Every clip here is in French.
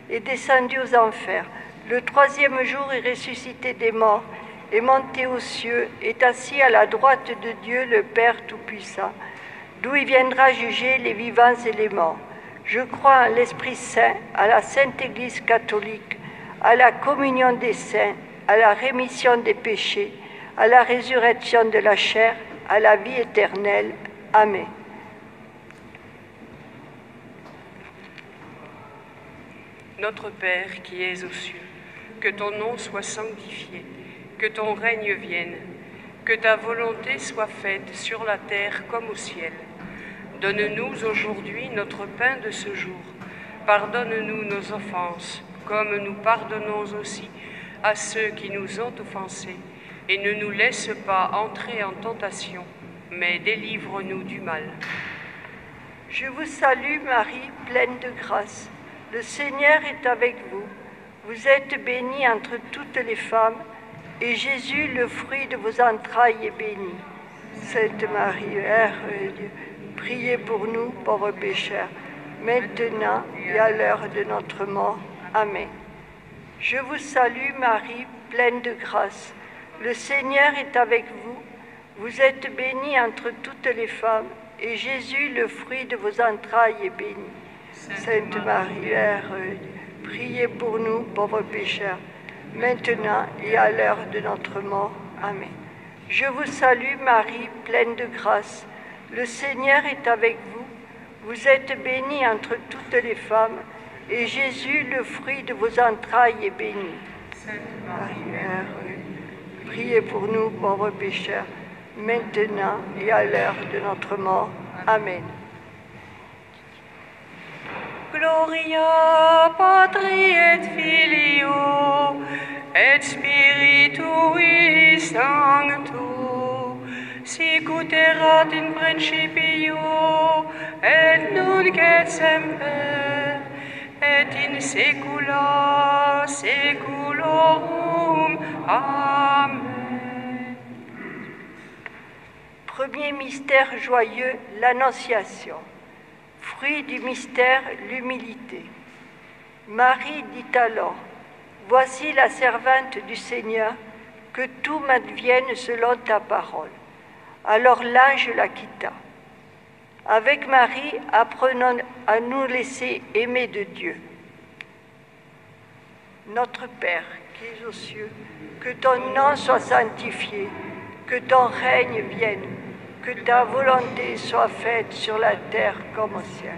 est descendu aux enfers. Le troisième jour est ressuscité des morts, est monté aux cieux, est assis à la droite de Dieu le Père Tout-Puissant, d'où il viendra juger les vivants et les morts. Je crois en l'Esprit Saint, à la Sainte Église catholique, à la communion des saints, à la rémission des péchés, à la résurrection de la chair, à la vie éternelle. Amen. Notre Père qui es aux cieux, que ton nom soit sanctifié, que ton règne vienne, que ta volonté soit faite sur la terre comme au ciel. Donne-nous aujourd'hui notre pain de ce jour. Pardonne-nous nos offenses, comme nous pardonnons aussi à ceux qui nous ont offensés. Et ne nous laisse pas entrer en tentation, mais délivre-nous du mal. Je vous salue Marie, pleine de grâce. Le Seigneur est avec vous. Vous êtes bénie entre toutes les femmes, et Jésus, le fruit de vos entrailles, est béni. Sainte Marie, Mère de Dieu, priez pour nous, pauvres pécheurs, maintenant et à l'heure de notre mort. Amen. Je vous salue Marie, pleine de grâce. Le Seigneur est avec vous. Vous êtes bénie entre toutes les femmes, et Jésus, le fruit de vos entrailles, est béni. Sainte Marie, Mère de Dieu, priez pour nous, pauvres pécheurs, maintenant et à l'heure de notre mort. Amen. Je vous salue Marie, pleine de grâce. Le Seigneur est avec vous. Vous êtes bénie entre toutes les femmes, et Jésus, le fruit de vos entrailles, est béni. Sainte Marie, Mère de Dieu, priez pour nous, pauvres pécheurs, maintenant et à l'heure de notre mort. Amen. Gloria Patri et Filio et Spiritui Sancto, sic ut erat in principio et nunc et semper et in saecula saeculorum. Amen. Premier mystère joyeux, l'Annonciation. Fruit du mystère, l'humilité. Marie dit alors: Voici la servante du Seigneur, que tout m'advienne selon ta parole. Alors l'ange la quitta. Avec Marie, apprenons à nous laisser aimer de Dieu. Notre Père, qui es aux cieux, que ton nom soit sanctifié, que ton règne vienne, que ta volonté soit faite sur la terre comme au ciel.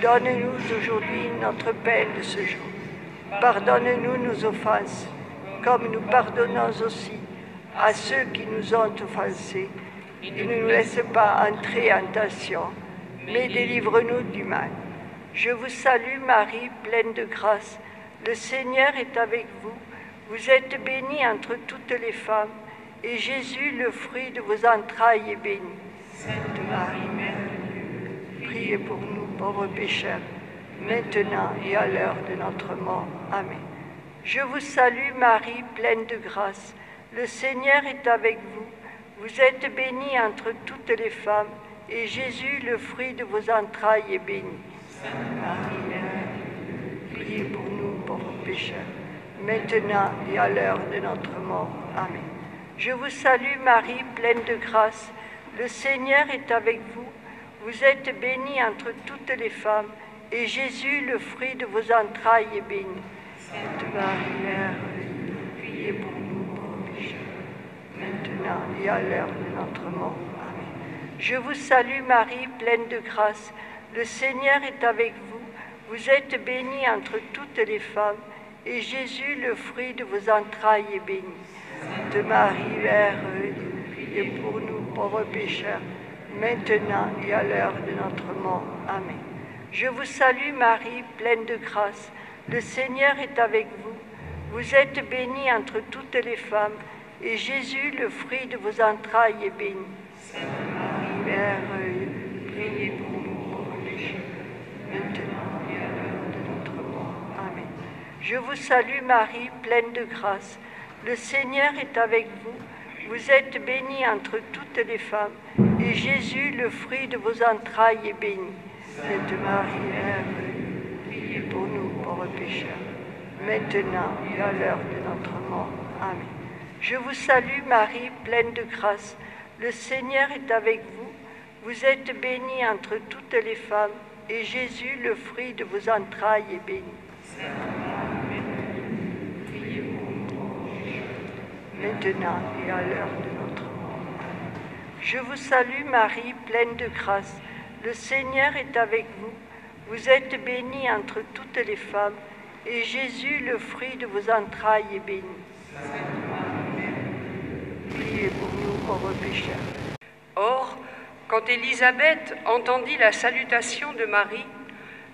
Donne-nous aujourd'hui notre pain de ce jour. Pardonne-nous nos offenses, comme nous pardonnons aussi à ceux qui nous ont offensés. Et ne nous laisse pas entrer en tentation, mais délivre-nous du mal. Je vous salue Marie, pleine de grâce. Le Seigneur est avec vous. Vous êtes bénie entre toutes les femmes, et Jésus, le fruit de vos entrailles, est béni. Sainte Marie, Mère de Dieu, priez pour nous, pauvres pécheurs, maintenant et à l'heure de notre mort. Amen. Je vous salue Marie, pleine de grâce. Le Seigneur est avec vous. Vous êtes bénie entre toutes les femmes, et Jésus, le fruit de vos entrailles, est béni. Sainte Marie, Mère de Dieu, priez pour nous, pauvres pécheurs, maintenant et à l'heure de notre mort. Amen. Je vous salue Marie, pleine de grâce. Le Seigneur est avec vous. Vous êtes bénie entre toutes les femmes, et Jésus, le fruit de vos entrailles, est béni. Sainte Marie, Mère de Dieu, priez pour nous, pauvres pécheurs, maintenant et à l'heure de notre mort. Amen. Je vous salue Marie, pleine de grâce. Le Seigneur est avec vous. Vous êtes bénie entre toutes les femmes, et Jésus, le fruit de vos entrailles, est béni. Sainte Marie, Mère de Dieu, priez pour nous, pauvres pécheurs, maintenant et à l'heure de notre mort. Amen. Je vous salue Marie, pleine de grâce. Le Seigneur est avec vous. Vous êtes bénie entre toutes les femmes, et Jésus, le fruit de vos entrailles, est béni. Sainte Marie, Mère de Dieu, priez pour nous, pauvres pécheurs, maintenant et à l'heure de notre mort. Amen. Je vous salue Marie, pleine de grâce. Le Seigneur est avec vous. Vous êtes bénie entre toutes les femmes, et Jésus, le fruit de vos entrailles, est béni. Sainte Marie, Mère de Dieu, priez pour nous, pécheurs, maintenant et à l'heure de notre mort. Amen. Je vous salue Marie, pleine de grâce. Le Seigneur est avec vous. Vous êtes bénie entre toutes les femmes, et Jésus, le fruit de vos entrailles, est béni. Maintenant et à l'heure de notre mort. Je vous salue Marie, pleine de grâce. Le Seigneur est avec vous. Vous êtes bénie entre toutes les femmes, et Jésus, le fruit de vos entrailles, est béni. Priez pour nous, pauvres pécheurs. Or, quand Élisabeth entendit la salutation de Marie,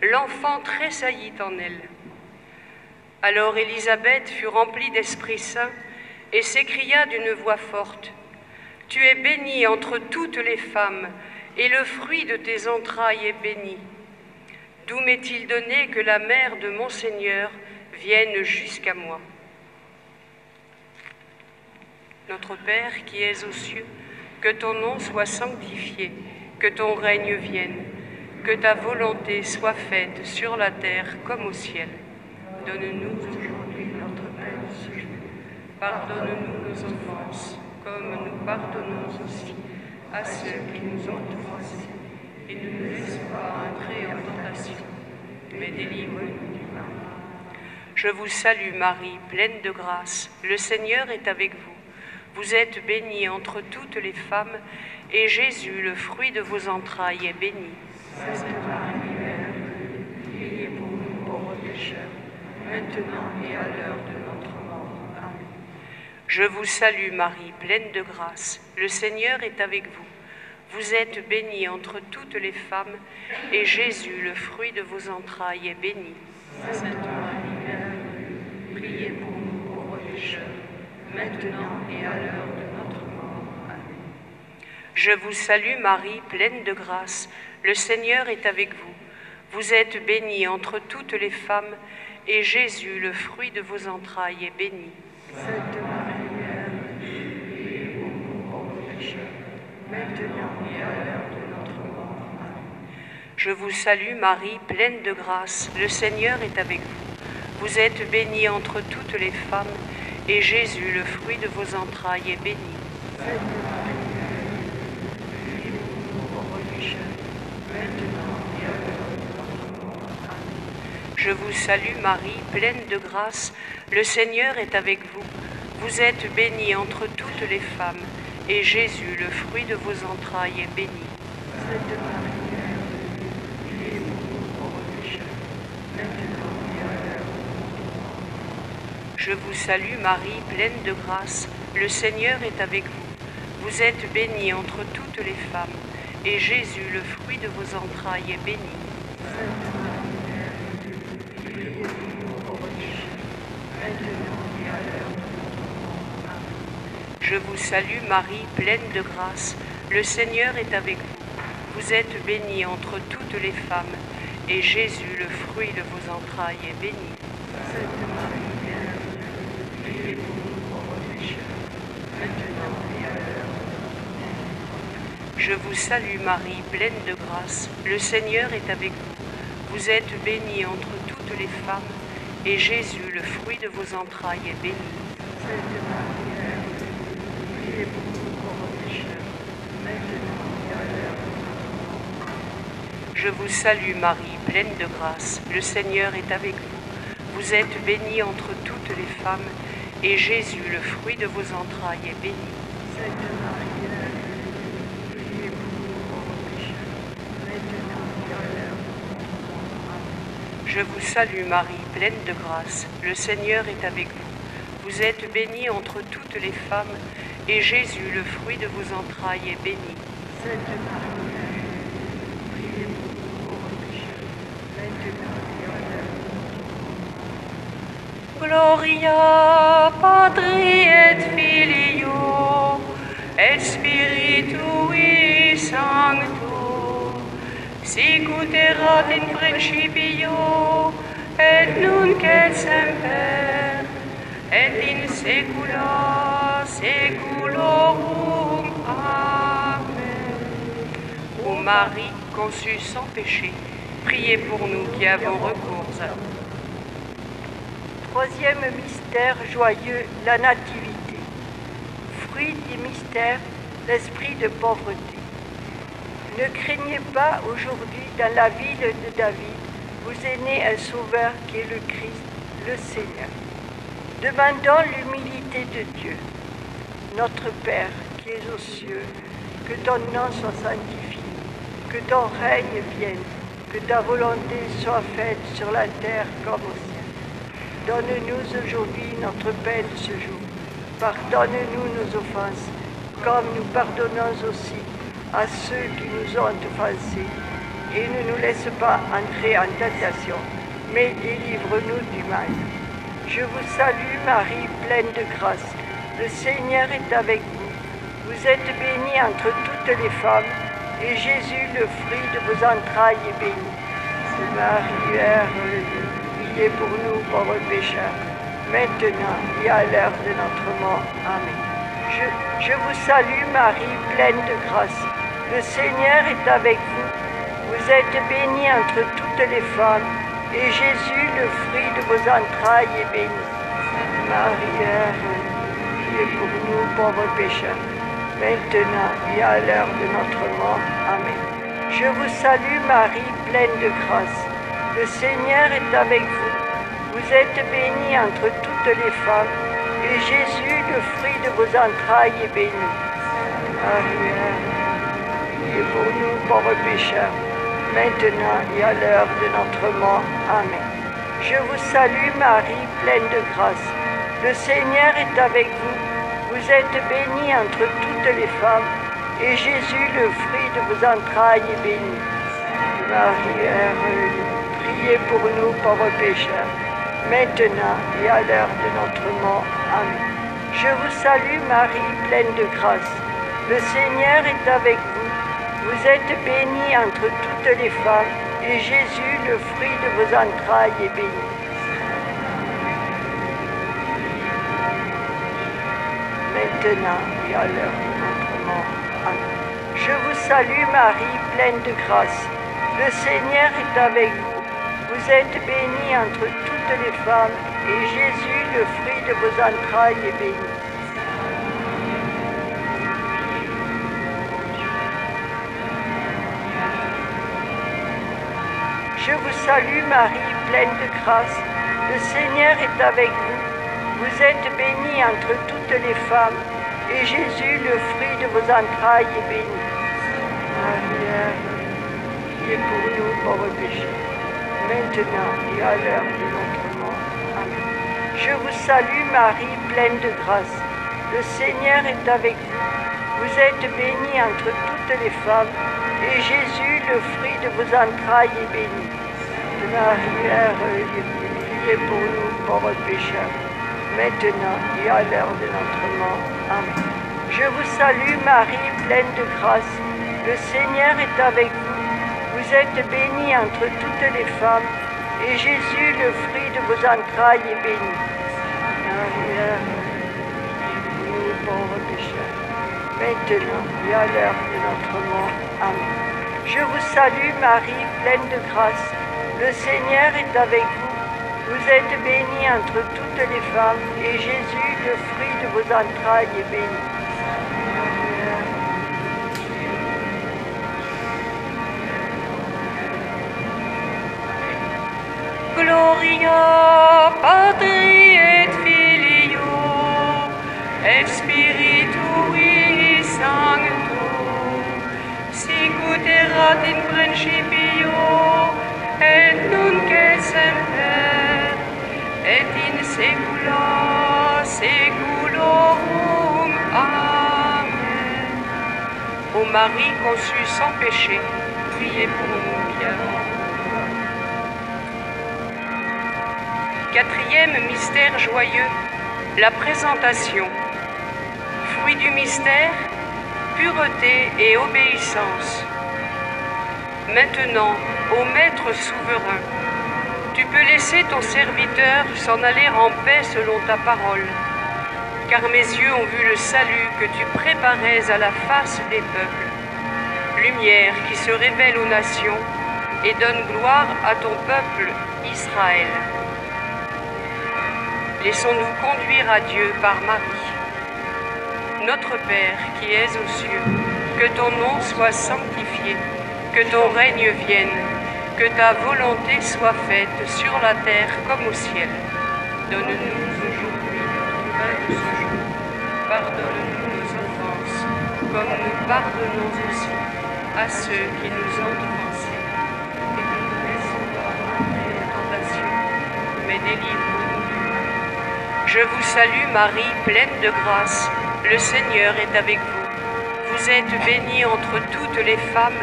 l'enfant tressaillit en elle. Alors Élisabeth fut remplie d'Esprit Saint et s'écria d'une voix forte, « Tu es bénie entre toutes les femmes, et le fruit de tes entrailles est béni. D'où m'est-il donné que la mère de mon Seigneur vienne jusqu'à moi? Notre Père qui es aux cieux, que ton nom soit sanctifié, que ton règne vienne, que ta volonté soit faite sur la terre comme au ciel. Donne-nous aujourd'hui notre pain de ce jour. Pardonne-nous nos offenses, comme nous pardonnons aussi à ceux qui nous ont offensés. Et ne nous laisse pas entrer en tentation, mais délivre-nous du mal. Je vous salue Marie, pleine de grâce, le Seigneur est avec vous. Vous êtes bénie entre toutes les femmes, et Jésus, le fruit de vos entrailles, est béni. Sainte Marie, Mère de Dieu, priez pour nous pauvres pécheurs, maintenant et à l'heure de notre mort. Amen. Je vous salue Marie, pleine de grâce, le Seigneur est avec vous. Vous êtes bénie entre toutes les femmes, et Jésus, le fruit de vos entrailles, est béni. Sainte Marie, Mère de Dieu, priez pour nous pauvres pécheurs, maintenant et à l'heure de notre mort. Amen. Je vous salue Marie, pleine de grâce, le Seigneur est avec vous. Vous êtes bénie entre toutes les femmes, et Jésus, le fruit de vos entrailles, est béni. Sainte Marie, Mère de Dieu, priez pour nous pauvres pécheurs, maintenant et à l'heure de notre mort. Amen. Je vous salue Marie, pleine de grâce, le Seigneur est avec vous. Vous êtes bénie entre toutes les femmes, et Jésus, le fruit de vos entrailles, est béni. Sainte Marie, Mère de Dieu, priez pour nous pauvres pécheurs, maintenant et à l'heure de notre mort. Amen. Je vous salue Marie, pleine de grâce, le Seigneur est avec vous. Vous êtes bénie entre toutes les femmes, et Jésus, le fruit de vos entrailles, est béni. Sainte Marie, Mère de Dieu, priez pour nous pauvres pécheurs, maintenant et à l'heure de notre mort. Je vous salue Marie, pleine de grâce, le Seigneur est avec vous. Vous êtes bénie entre toutes les femmes, et Jésus, le fruit de vos entrailles, est béni. Sainte Marie, Mère de Dieu, priez pour nous pauvres pécheurs, maintenant et à l'heure de notre mort. Amen. Je vous salue Marie, pleine de grâce, le Seigneur est avec vous. Vous êtes bénie entre toutes les femmes, et Jésus, le fruit de vos entrailles, est béni. Sainte Marie, Mère de Dieu, priez pour nous pauvres pécheurs, maintenant et à l'heure de notre mort. Je vous salue Marie, pleine de grâce, le Seigneur est avec vous. Vous êtes bénie entre toutes les femmes, et Jésus, le fruit de vos entrailles, est béni. Sainte Marie, Mère de Dieu, priez pour nous pauvres pécheurs, maintenant et à l'heure de notre mort. Je vous salue Marie, pleine de grâce, le Seigneur est avec vous. Vous êtes bénie entre toutes les femmes, et Jésus, le fruit de vos entrailles, est béni. Sainte Marie, Mère de Dieu, priez pour nous pauvres pécheurs, maintenant et à l'heure de notre mort. Amen. Je vous salue Marie, pleine de grâce, le Seigneur est avec vous. Vous êtes bénie entre toutes les femmes, et Jésus, le fruit de vos entrailles, est béni. Sainte Marie, Mère de Dieu, priez pour nous pauvres pécheurs, maintenant et à l'heure de notre mort. Gloria Patri et Filio et Spiritui Sancto, sic ut erat in principio et nunc et semper et in saecula saeculorum. Amen. Ô Marie conçue sans péché, priez pour nous qui avons recours à vous. Troisième mystère joyeux, la nativité. Fruit du mystère, l'esprit de pauvreté. Ne craignez pas, aujourd'hui, dans la ville de David, vous est né un sauveur qui est le Christ, le Seigneur. Demandons l'humilité de Dieu. Notre Père qui es aux cieux, que ton nom soit sanctifié, que ton règne vienne, que ta volonté soit faite sur la terre comme au ciel. Donne-nous aujourd'hui notre pain de ce jour. Pardonne-nous nos offenses, comme nous pardonnons aussi à ceux qui nous ont offensés. Et ne nous laisse pas entrer en tentation, mais délivre-nous du mal. Je vous salue Marie, pleine de grâce. Le Seigneur est avec vous. Vous êtes bénie entre toutes les femmes, et Jésus, le fruit de vos entrailles, est béni. Sainte Marie, Mère de Dieu, priez pour nous pauvres pécheurs, maintenant et à l'heure de notre mort. Amen. Je vous salue Marie, pleine de grâce. Le Seigneur est avec vous. Vous êtes bénie entre toutes les femmes, et Jésus, le fruit de vos entrailles, est béni. Sainte Marie, Mère de Dieu, priez pour nous pauvres pécheurs, maintenant et à l'heure de notre mort. Amen. Je vous salue Marie, pleine de grâce. Le Seigneur est avec vous. Vous êtes bénie entre toutes les femmes, et Jésus, le fruit de vos entrailles, est béni. Marie, priez pour nous pauvres pécheurs, maintenant et à l'heure de notre mort. Amen. Je vous salue Marie, pleine de grâce. Le Seigneur est avec vous. Vous êtes bénie entre toutes les femmes, et Jésus, le fruit de vos entrailles, est béni. Marie, Mère de Dieu, priez pour nous pauvres pécheurs, maintenant et à l'heure de notre mort. Amen. Je vous salue Marie, pleine de grâce. Le Seigneur est avec vous. Vous êtes bénie entre toutes les femmes, et Jésus, le fruit de vos entrailles, est béni. Maintenant et à l'heure de notre mort. Amen. Je vous salue Marie, pleine de grâce. Le Seigneur est avec vous. Vous êtes bénie entre toutes les femmes, et Jésus, le fruit de vos entrailles, est béni. Je vous salue Marie, pleine de grâce. Le Seigneur est avec vous. Vous êtes bénie entre toutes les femmes, et Jésus, le fruit de vos entrailles, est béni. Marie, priez pour nous pauvres pécheurs, maintenant et à l'heure de notre mort. Amen. Je vous salue Marie, pleine de grâce. Le Seigneur est avec vous. Vous êtes bénie entre toutes les femmes, et Jésus, le fruit de vos entrailles, est béni. Marie, Mère de Dieu, priez pour nous pauvres pécheurs, maintenant et à l'heure de notre mort. Amen. Je vous salue Marie, pleine de grâce. Le Seigneur est avec vous. Vous êtes bénie entre toutes les femmes, et Jésus, le fruit de vos entrailles, est béni. Marie, Mère de Dieu, nous pauvres pécheurs, maintenant et à l'heure de notre mort. Amen. Je vous salue Marie, pleine de grâce. Le Seigneur est avec vous. Vous êtes bénie entre toutes les femmes, et Jésus, le fruit de vos entrailles, est béni. Gloria Patri et Filio et Spiritui Sancto, sicut erat in principio et nunc et semper et in saecula saeculorum. Amen. Ô Marie conçue sans péché, priez pour nous bienheureux. Quatrième mystère joyeux, la présentation. Fruit du mystère, pureté et obéissance. Maintenant, ô Maître souverain, tu peux laisser ton serviteur s'en aller en paix selon ta parole, car mes yeux ont vu le salut que tu préparais à la face des peuples, lumière qui se révèle aux nations et donne gloire à ton peuple Israël. Laissons-nous conduire à Dieu par Marie. Notre Père qui es aux cieux, que ton nom soit sanctifié, que ton règne vienne, que ta volonté soit faite sur la terre comme au ciel. Donne-nous aujourd'hui notre pain de ce jour. Pardonne-nous nos offenses, comme nous pardonnons aussi à ceux qui nous ont offensés. Et ne nous laisse pas entrer en tentation, mais délivre-nous du mal. Je vous salue Marie, pleine de grâce. Le Seigneur est avec vous. Vous êtes bénie entre toutes les femmes,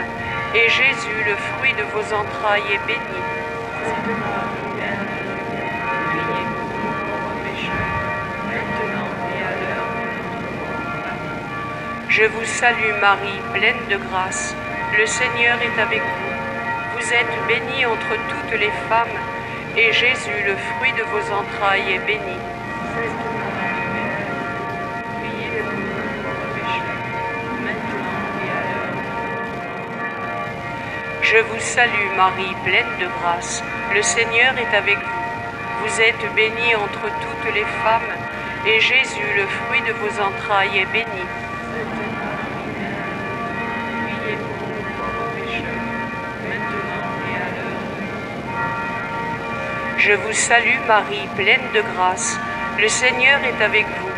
et Jésus, le fruit de vos entrailles, est béni. Sainte Marie, Mère de Dieu, priez pour nous pauvres pécheurs, maintenant et à l'heure de notre mort. Amen. Je vous salue Marie, pleine de grâce. Le Seigneur est avec vous. Vous êtes bénie entre toutes les femmes, et Jésus, le fruit de vos entrailles, est béni. Sainte Marie, Mère de Dieu, priez pour nous pauvres pécheurs, maintenant et à l'heure de notre mort. Je vous salue Marie, pleine de grâce. Le Seigneur est avec vous. Vous êtes bénie entre toutes les femmes, et Jésus, le fruit de vos entrailles, est béni. Sainte Marie, Mère de Dieu, priez pour nous pauvres pécheurs, maintenant et à l'heure de notre mort. Je vous salue Marie, pleine de grâce. Le Seigneur est avec vous.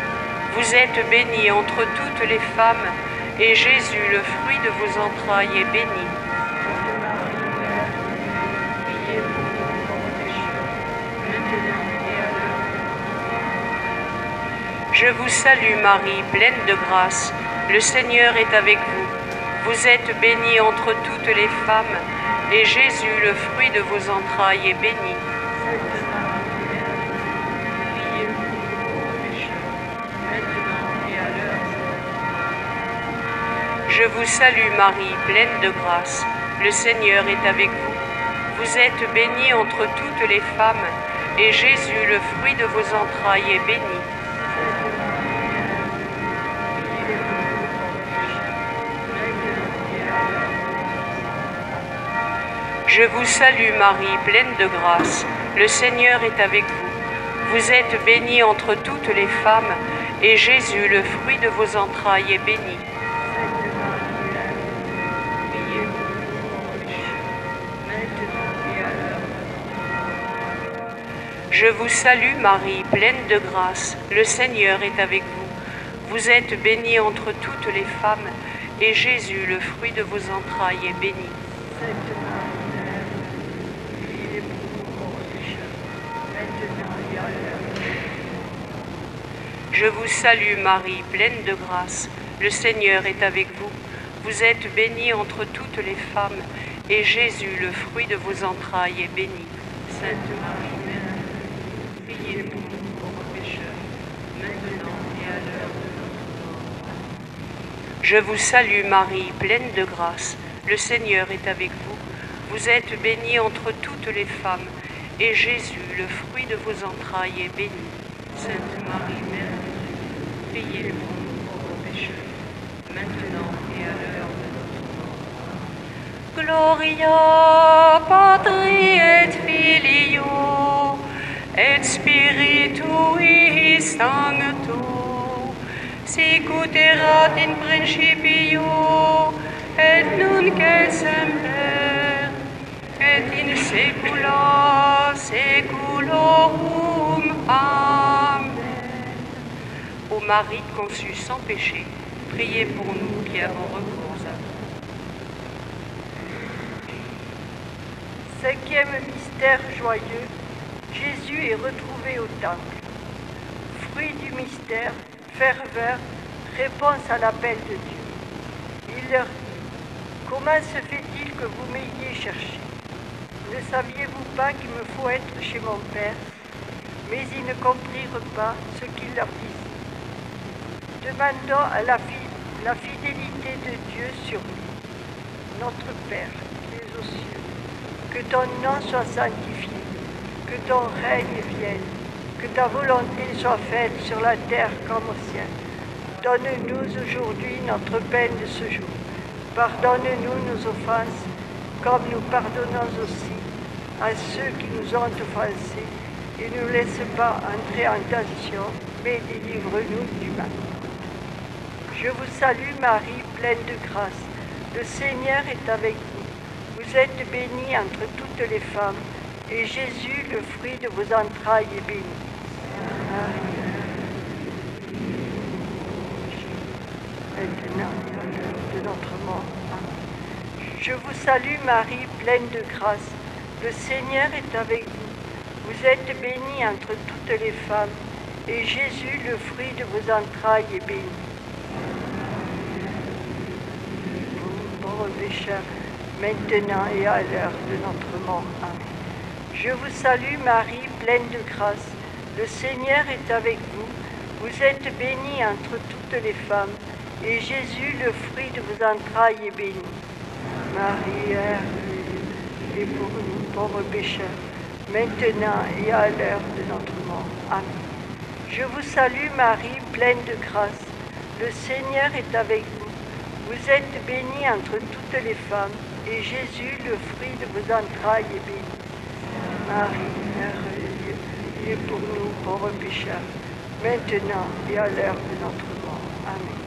Vous êtes bénie entre toutes les femmes, et Jésus, le fruit de vos entrailles, est béni. Sainte Marie, Mère de Dieu, priez pour nous pauvres pécheurs, maintenant et à l'heure de notre mort. Je vous salue Marie, pleine de grâce. Le Seigneur est avec vous. Vous êtes bénie entre toutes les femmes, et Jésus, le fruit de vos entrailles, est béni. Sainte Marie, Mère de Dieu, priez pour nous pauvres pécheurs, maintenant et à l'heure de notre mort. Je vous salue Marie, pleine de grâce. Le Seigneur est avec vous. Vous êtes bénie entre toutes les femmes, et Jésus, le fruit de vos entrailles, est béni. Sainte Marie, Mère de Dieu, priez pour nous pauvres pécheurs, maintenant et à l'heure de notre mort. Je vous salue Marie, pleine de grâce. Le Seigneur est avec vous. Vous êtes bénie entre toutes les femmes, et Jésus, le fruit de vos entrailles, est béni. Sainte Marie, Mère de Dieu, priez pour nous pauvres pécheurs, maintenant et à l'heure de notre mort. Je vous salue Marie, pleine de grâce. Le Seigneur est avec vous. Vous êtes bénie entre toutes les femmes, et Jésus, le fruit de vos entrailles, est béni. Sainte Marie, Mère de Dieu, priez pour nous pauvres pécheurs, maintenant et à l'heure de notre mort. Je vous salue Marie, pleine de grâce. Le Seigneur est avec vous. Vous êtes bénie entre toutes les femmes, et Jésus, le fruit de vos entrailles, est béni. Sainte Marie, Mère de Dieu, priez pour nous pauvres pécheurs, maintenant et à l'heure de notre mort. Amen. Je vous salue Marie, pleine de grâce. Le Seigneur est avec vous. Vous êtes bénie entre toutes les femmes, et Jésus, le fruit de vos entrailles, est béni. Sainte Marie, Mère de Dieu, priez pour nous pauvres pécheurs, maintenant et à l'heure de notre mort. Gloria Patri et Filio et Spiritui Sancto, sic ut erat in principio et nunc et semper et in saecula saeculorum. Amen. Ô Marie conçue sans péché, priez pour nous qui avons recours à vous. Cinquième mystère joyeux, Jésus est retrouvé au temple. Fruit du mystère, ferveur, réponse à l'appel de Dieu. Il leur dit: comment se fait-il que vous m'ayez cherché? Ne saviez-vous pas qu'il me faut être chez mon Père? Mais ils ne comprirent pas ce qu'il leur disait. Demandons à la fidélité de Dieu sur lui. Notre Père, qui es aux cieux, que ton nom soit sanctifié, que ton règne vienne, que ta volonté soit faite sur la terre comme au ciel. Donne-nous aujourd'hui notre pain de ce jour. Pardonne-nous nos offenses, comme nous pardonnons aussi à ceux qui nous ont offensés, et ne nous laisse pas entrer en tentation, mais délivre-nous du mal. Je vous salue Marie, pleine de grâce. Le Seigneur est avec vous. Vous êtes bénie entre toutes les femmes, et Jésus, le fruit de vos entrailles, est béni. Marie, maintenant et à l'heure de notre mort. Amen. Je vous salue Marie, pleine de grâce. Le Seigneur est avec vous. Vous êtes bénie entre toutes les femmes, et Jésus, le fruit de vos entrailles, est béni. Pauvres pécheurs, maintenant et à l'heure de notre mort. Amen. Je vous salue Marie, pleine de grâce. Le Seigneur est avec vous. Vous êtes bénie entre toutes les femmes, et Jésus, le fruit de vos entrailles, est béni. Marie, Mère de Dieu, et pour nous pauvres pécheurs, maintenant et à l'heure de notre mort. Amen. Je vous salue Marie, pleine de grâce. Le Seigneur est avec vous. Vous êtes bénie entre toutes les femmes, et Jésus, le fruit de vos entrailles, est béni. Marie, Mère de Dieu, et pour nous pauvres pécheurs, maintenant et à l'heure de notre mort. Amen.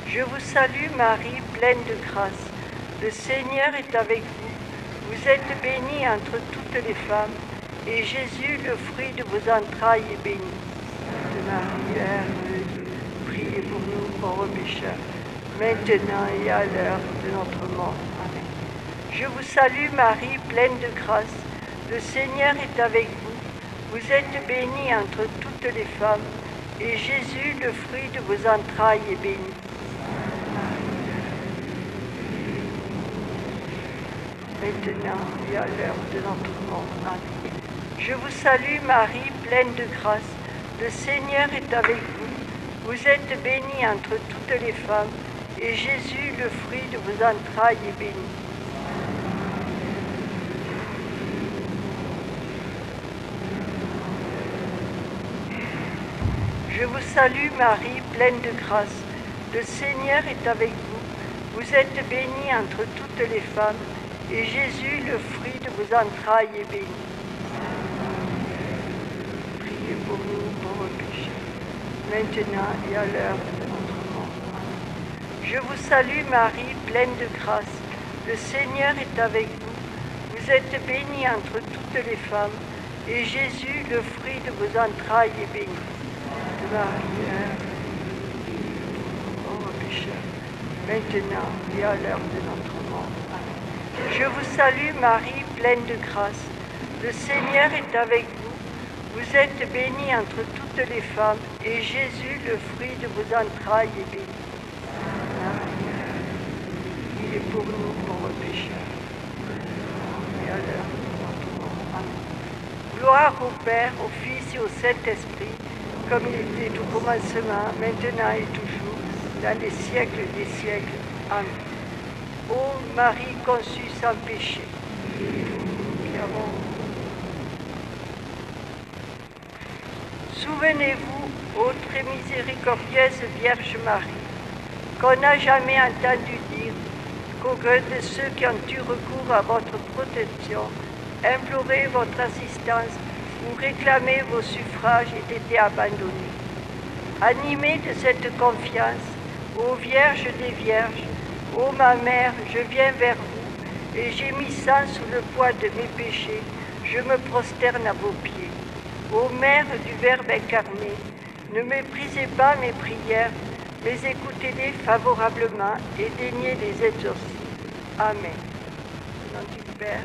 Je vous salue Marie, pleine de grâce. Le Seigneur est avec vous. Vous êtes bénie entre toutes les femmes, et Jésus, le fruit de vos entrailles, est béni. Marie, Mère de Dieu, priez pour nous pauvres pécheurs, maintenant et à l'heure de notre mort. Amen. Je vous salue Marie, pleine de grâce. Le Seigneur est avec vous. Vous êtes bénie entre toutes les femmes, et Jésus, le fruit de vos entrailles, est béni. Maintenant et à l'heure de notre mort. Amen. Je vous salue Marie, pleine de grâce. Le Seigneur est avec vous. Vous êtes bénie entre toutes les femmes, et Jésus, le fruit de vos entrailles, est béni. Je vous salue Marie, pleine de grâce. Le Seigneur est avec vous. Vous êtes bénie entre toutes les femmes, et Jésus, le fruit de vos entrailles, est béni. Priez pour nous, pauvres pécheurs, maintenant et à l'heure de notre mort. Amen. Je vous salue Marie, pleine de grâce. Le Seigneur est avec vous. Vous êtes bénie entre toutes les femmes, et Jésus, le fruit de vos entrailles, est béni. Marie, Mère de Dieu, pauvres pécheurs, maintenant et à l'heure de notre mort. Amen. Je vous salue Marie, pleine de grâce. Le Seigneur est avec vous. Vous êtes bénie entre toutes les femmes, et Jésus, le fruit de vos entrailles, est béni. Marie, il est pour nous pauvres pécheurs, et à l'heure de notre mort. Amen. Gloire au Père, au Fils et au Saint-Esprit, comme il était au commencement, maintenant et toujours, dans les siècles des siècles. Amen. Ô Marie conçue sans péché, qui avons... Souvenez-vous, ô très miséricordieuse Vierge Marie, qu'on n'a jamais entendu dire qu'aucun de ceux qui ont eu recours à votre protection, imploré votre assistance ou réclamé vos suffrages aient été abandonnés. Animée de cette confiance, ô Vierge des Vierges, ô ma Mère, je viens vers vous, et gémissant sous le poids de mes péchés, je me prosterne à vos pieds. Ô Mère du Verbe incarné, ne méprisez pas mes prières, mais écoutez-les favorablement et daignez les exaucer. Amen. Au nom du Père,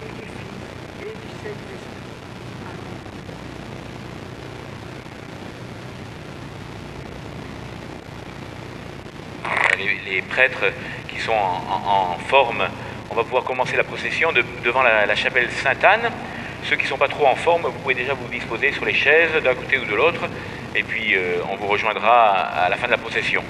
et du Fils, et du Saint-Esprit. Les prêtres qui sont en forme, on va pouvoir commencer la procession devant la chapelle Sainte-Anne. Ceux qui ne sont pas trop en forme, vous pouvez déjà vous disposer sur les chaises d'un côté ou de l'autre, et puis on vous rejoindra à la fin de la procession.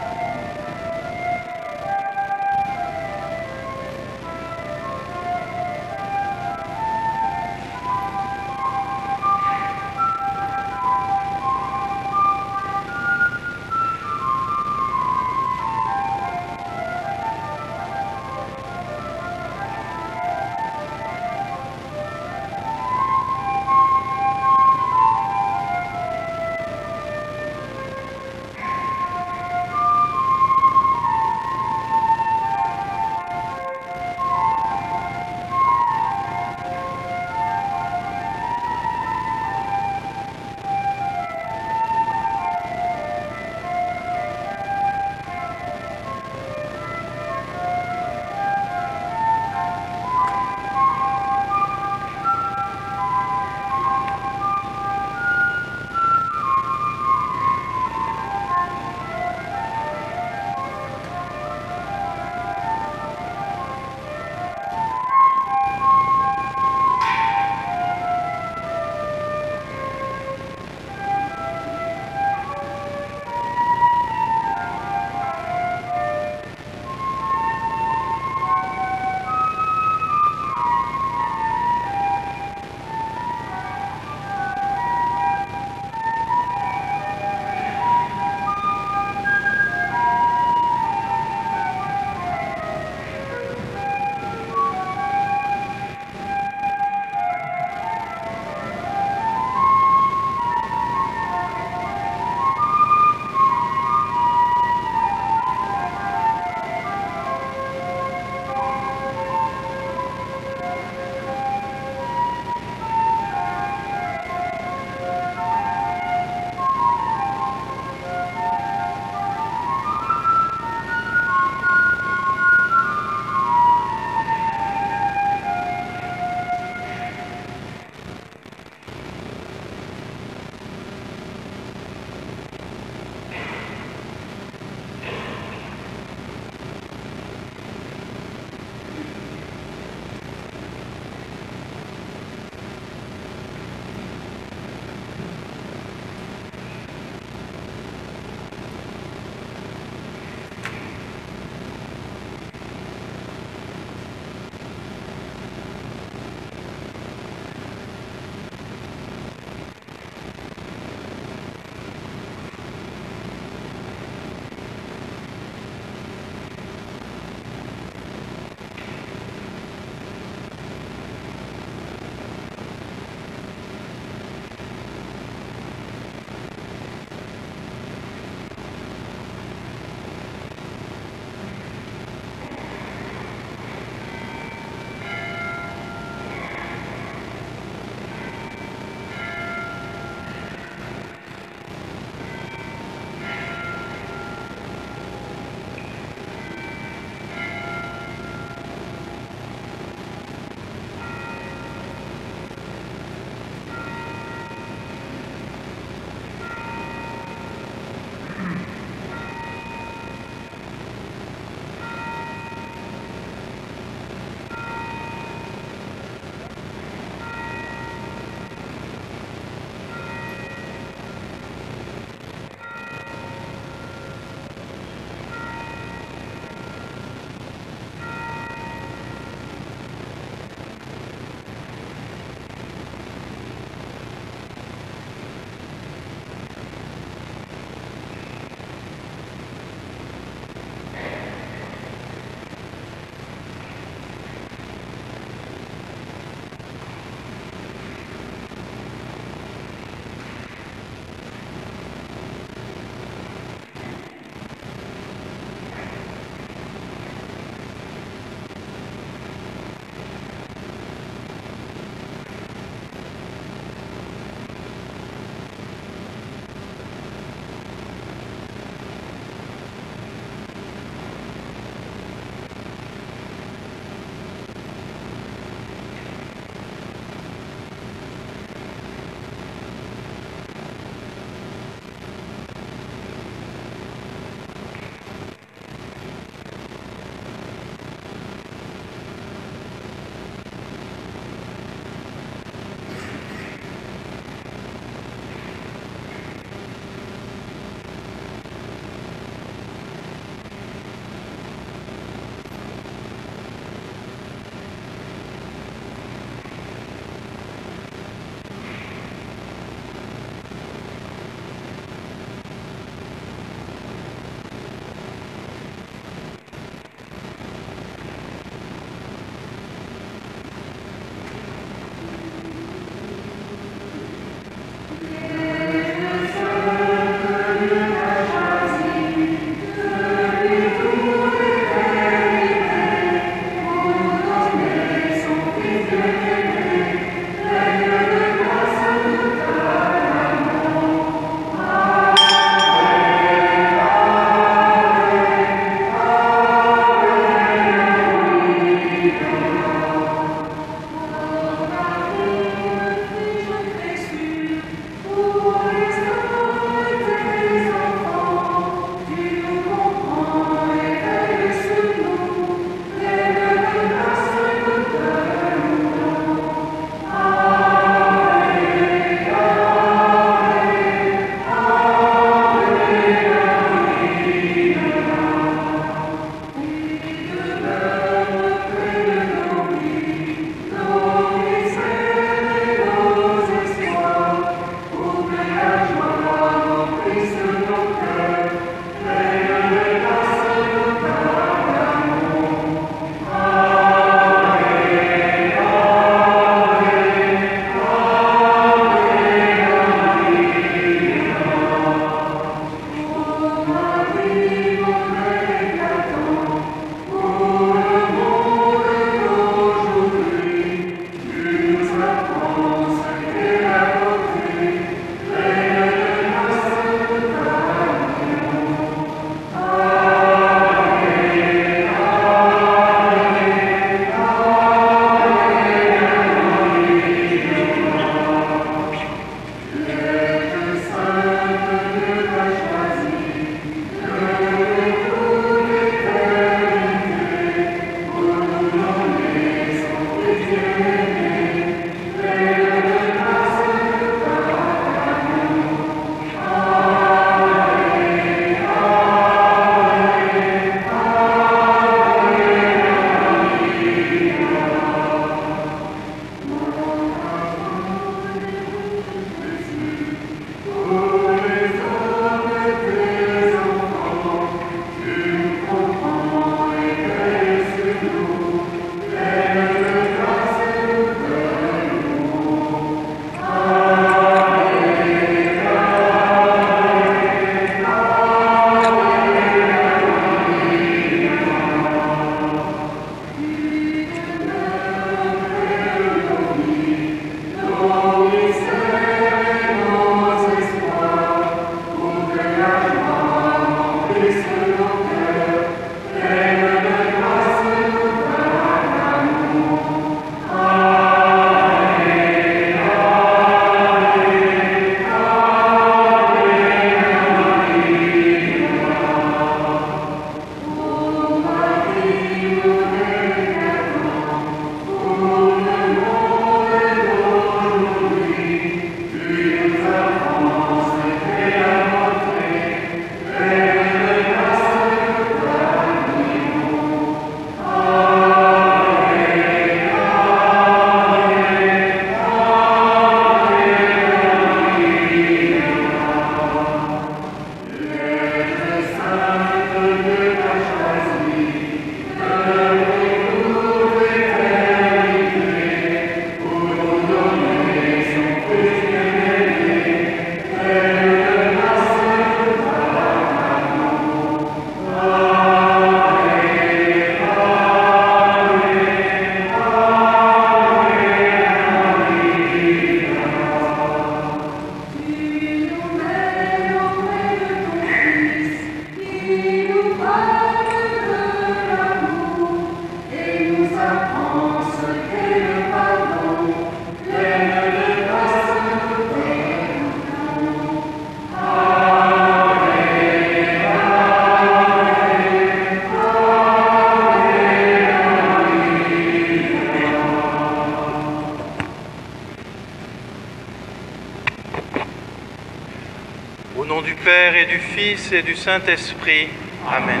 nom du Père et du Fils et du Saint-Esprit. Amen.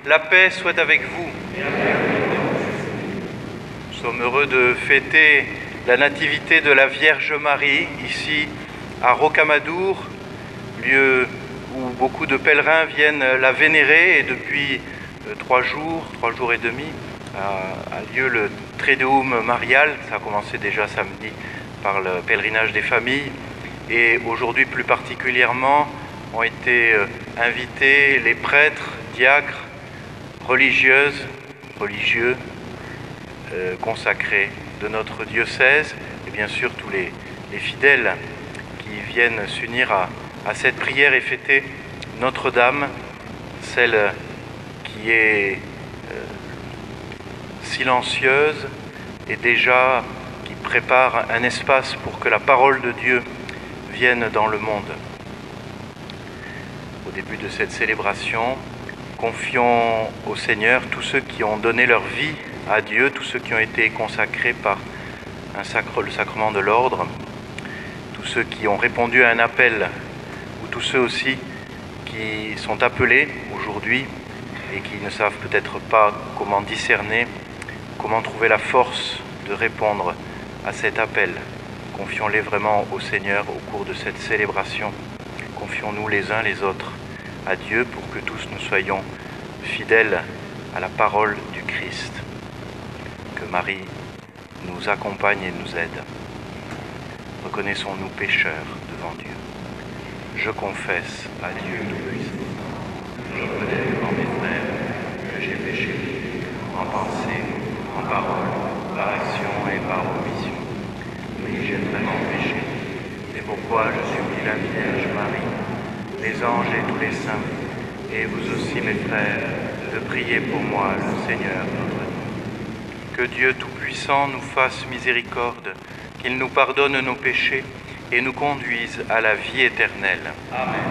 La paix soit avec vous. Nous sommes heureux de fêter la nativité de la Vierge Marie, ici à Rocamadour, lieu où beaucoup de pèlerins viennent la vénérer, et depuis 3 jours et demi, a lieu le Triduum marial. Ça a commencé déjà samedi par le pèlerinage des familles, et aujourd'hui plus particulièrement ont été invités les prêtres, diacres, religieuses, religieux, consacrés de notre diocèse, et bien sûr tous les fidèles qui viennent s'unir à cette prière et fêter Notre-Dame, celle qui est silencieuse et déjà qui prépare un espace pour que la parole de Dieu vienne dans le monde. Au début de cette célébration, confions au Seigneur tous ceux qui ont donné leur vie à Dieu, tous ceux qui ont été consacrés par le sacrement de l'ordre, tous ceux qui ont répondu à un appel, ou tous ceux aussi qui sont appelés aujourd'hui et qui ne savent peut-être pas comment discerner, comment trouver la force de répondre à cet appel. Confions-les vraiment au Seigneur au cours de cette célébration. Confions-nous les uns les autres à Dieu pour que tous nous soyons fidèles à la parole du Christ. Que Marie nous accompagne et nous aide. Reconnaissons-nous pécheurs devant Dieu. Je confesse à Dieu Tout-Puissant. Je reconnais devant mes frères que j'ai péché, en pensée, en parole, par action et par omission. Oui, j'ai vraiment péché. C'est pourquoi je supplie la Vierge Marie, les anges et tous les saints, et vous aussi mes frères, de prier pour moi, le Seigneur notre Dieu. Que Dieu Tout-Puissant nous fasse miséricorde, qu'il nous pardonne nos péchés et nous conduise à la vie éternelle. Amen.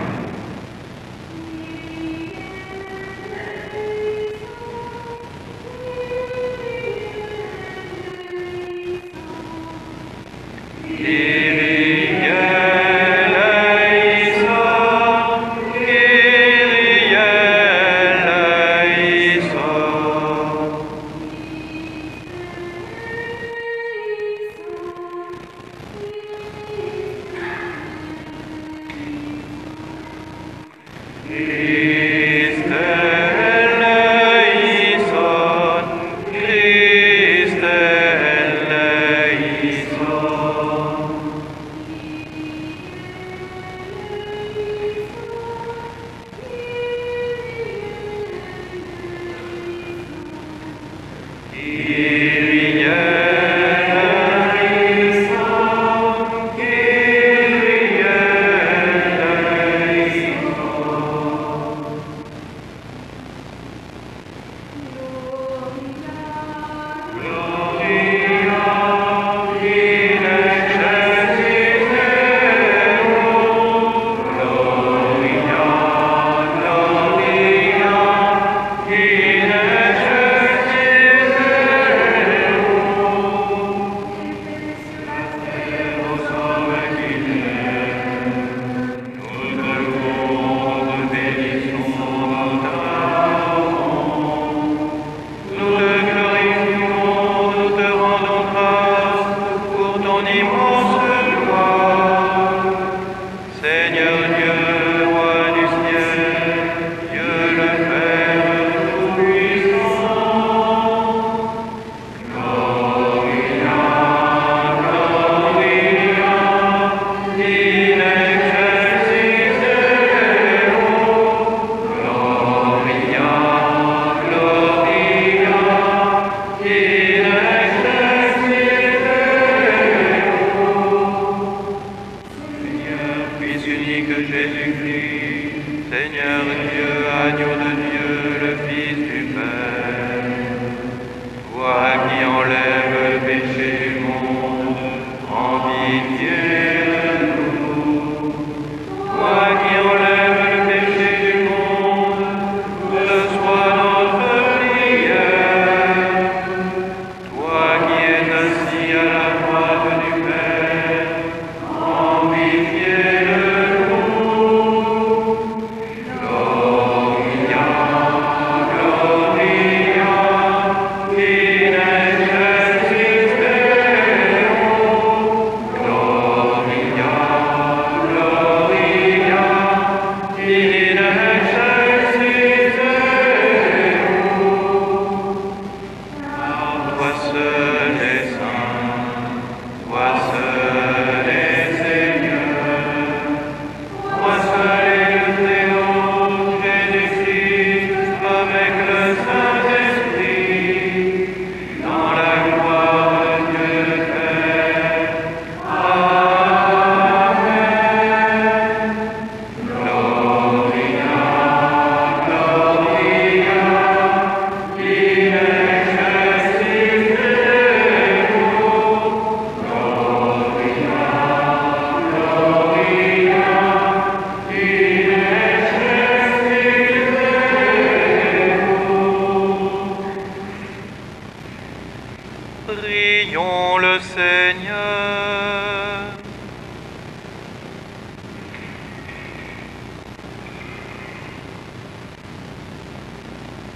Prions le Seigneur.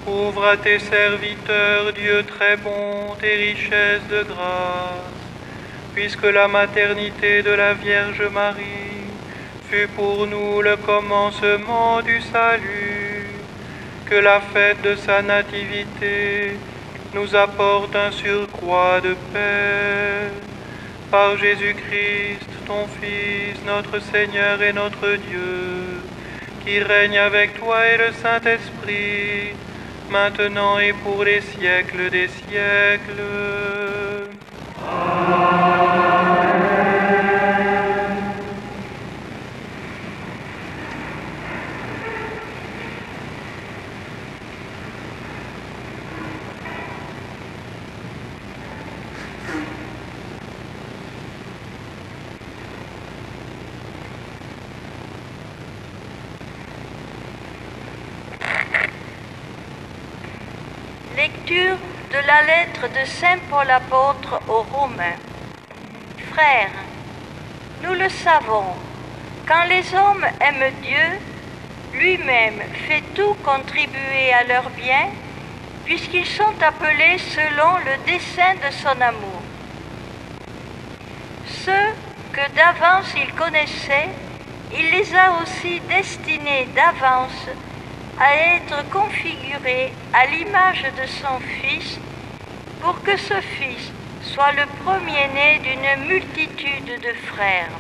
Ouvre à tes serviteurs, Dieu très bon, tes richesses de grâce, puisque la maternité de la Vierge Marie fut pour nous le commencement du salut, que la fête de sa nativité nous apporte un surcroît de paix. Par Jésus-Christ, ton Fils, notre Seigneur et notre Dieu, qui règne avec toi et le Saint-Esprit, maintenant et pour les siècles des siècles. Lecture de la lettre de Saint Paul apôtre aux Romains. Frères, nous le savons, quand les hommes aiment Dieu, lui-même fait tout contribuer à leur bien, puisqu'ils sont appelés selon le dessein de son amour. Ceux que d'avance il connaissait, il les a aussi destinés d'avance à être configuré à l'image de son Fils, pour que ce Fils soit le premier-né d'une multitude de frères.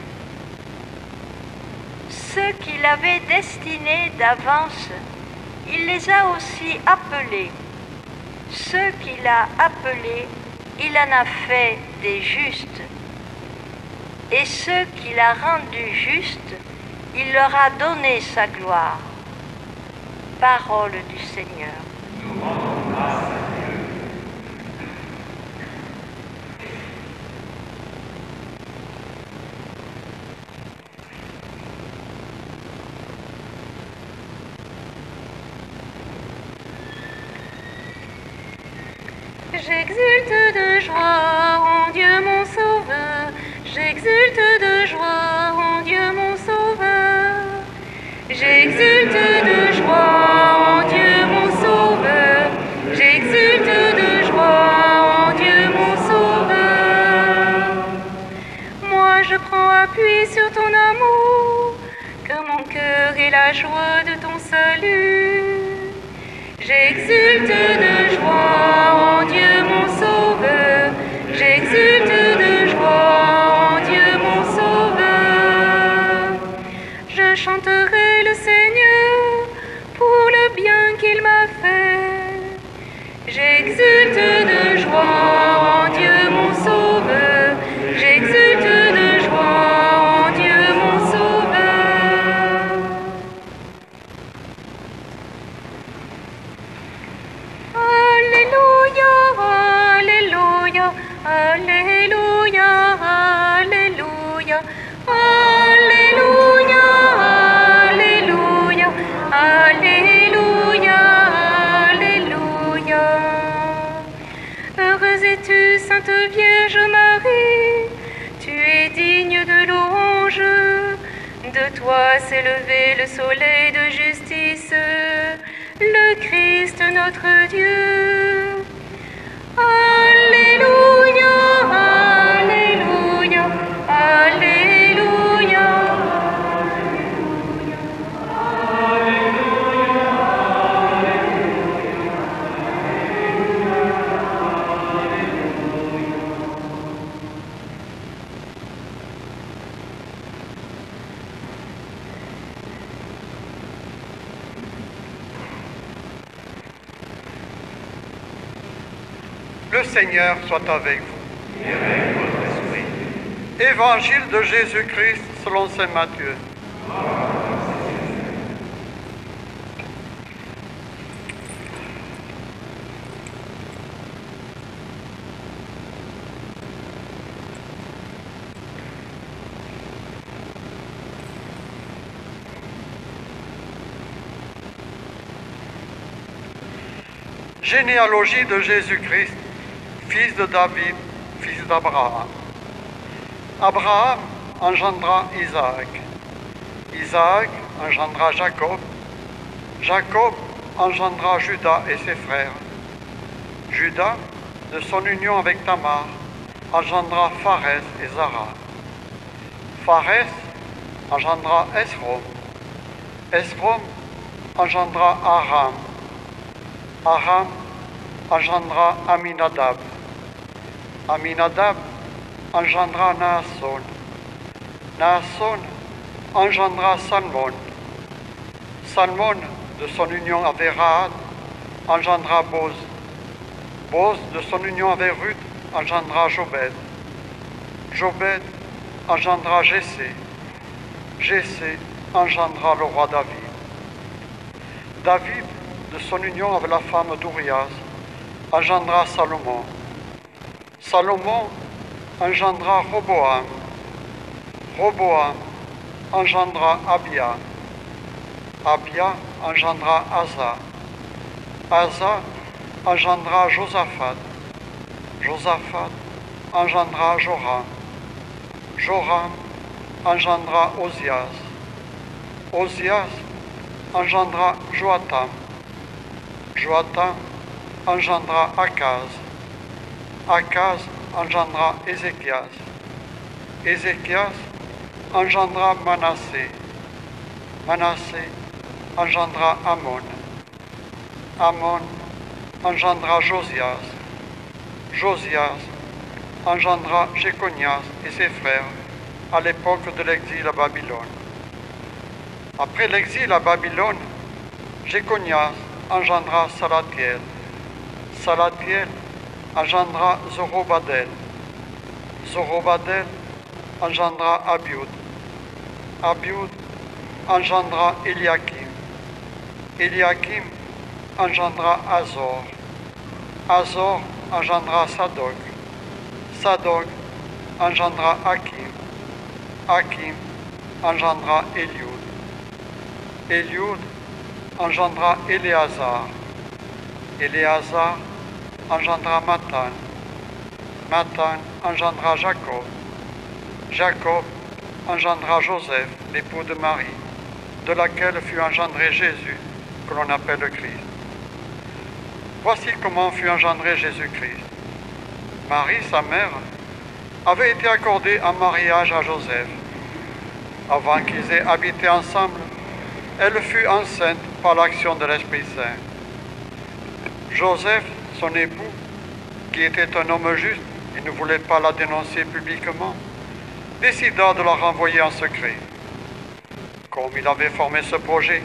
Ceux qu'il avait destinés d'avance, il les a aussi appelés. Ceux qu'il a appelés, il en a fait des justes. Et ceux qu'il a rendus justes, il leur a donné sa gloire. Parole du Seigneur. Nous rendons grâce à Dieu. J'exulte de joie en Dieu mon Sauveur. J'exulte de joie en Dieu mon Sauveur. J'exulte de joie en Dieu mon Sauveur. J'exulte de joie en Dieu mon Sauveur. Moi je prends appui sur ton amour, que mon cœur ait la joie de ton salut. J'exulte de joie en Dieu mon Sauveur. J'exulte de joie en Dieu mon Sauveur. Je chanterai le Seigneur pour le bien qu'il m'a fait. J'exulte de joie en Dieu mon Sauveur. J'exulte de joie en Dieu mon Sauveur. Alléluia, Alléluia, Alléluia, Alléluia, Alléluia, Alléluia, Alléluia, Alléluia. Heureuse es-tu, Sainte Vierge Marie, tu es digne de louange. De toi s'est levé le soleil de justice, le Christ notre Dieu. Alléluia, Alléluia, Alléluia. Le Seigneur soit avec vous. Et avec votre esprit. Évangile de Jésus-Christ selon saint Matthieu. Généalogie de Jésus-Christ, fils de David, fils d'Abraham. Abraham engendra Isaac. Isaac engendra Jacob. Jacob engendra Judas et ses frères. Judas, de son union avec Tamar, engendra Pharès et Zara. Pharès engendra Esrom. Esrom engendra Aram. Aram engendra Aminadab. Aminadab engendra Naasson. Naasson engendra Salmon. Salmon, de son union avec Rahab, engendra Boz. Boz, de son union avec Ruth, engendra Jobed. Jobed engendra Jessé. Jessé engendra le roi David. David, de son union avec la femme d'Urias, engendra Salomon. Salomon engendra Roboam. Roboam engendra Abia. Abia engendra Asa. Asa engendra Josaphat. Josaphat engendra Joram. Joram engendra Ozias. Ozias engendra Joatam. Joatam engendra Akaz. Akaz engendra Ézéchias. Ézéchias engendra Manassé. Manassé engendra Amon. Amon engendra Josias. Josias engendra Jéconias et ses frères à l'époque de l'exil à Babylone. Après l'exil à Babylone, Jéconias engendra Salatiel. Salatiel engendra Zorobabel. Zorobabel engendra Abiud. Abiud engendra Eliakim. Eliakim engendra Azor. Azor engendra Sadok. Sadok engendra Hakim. Hakim engendra Eliud. Eliud engendra Éléazar. Éléazar engendra Matan. Matan engendra Jacob. Jacob engendra Joseph, l'époux de Marie, de laquelle fut engendré Jésus, que l'on appelle le Christ. Voici comment fut engendré Jésus-Christ. Marie, sa mère, avait été accordée en mariage à Joseph. Avant qu'ils aient habité ensemble, elle fut enceinte par l'action de l'Esprit Saint. Joseph, son époux, qui était un homme juste et ne voulait pas la dénoncer publiquement, décida de la renvoyer en secret. Comme il avait formé ce projet,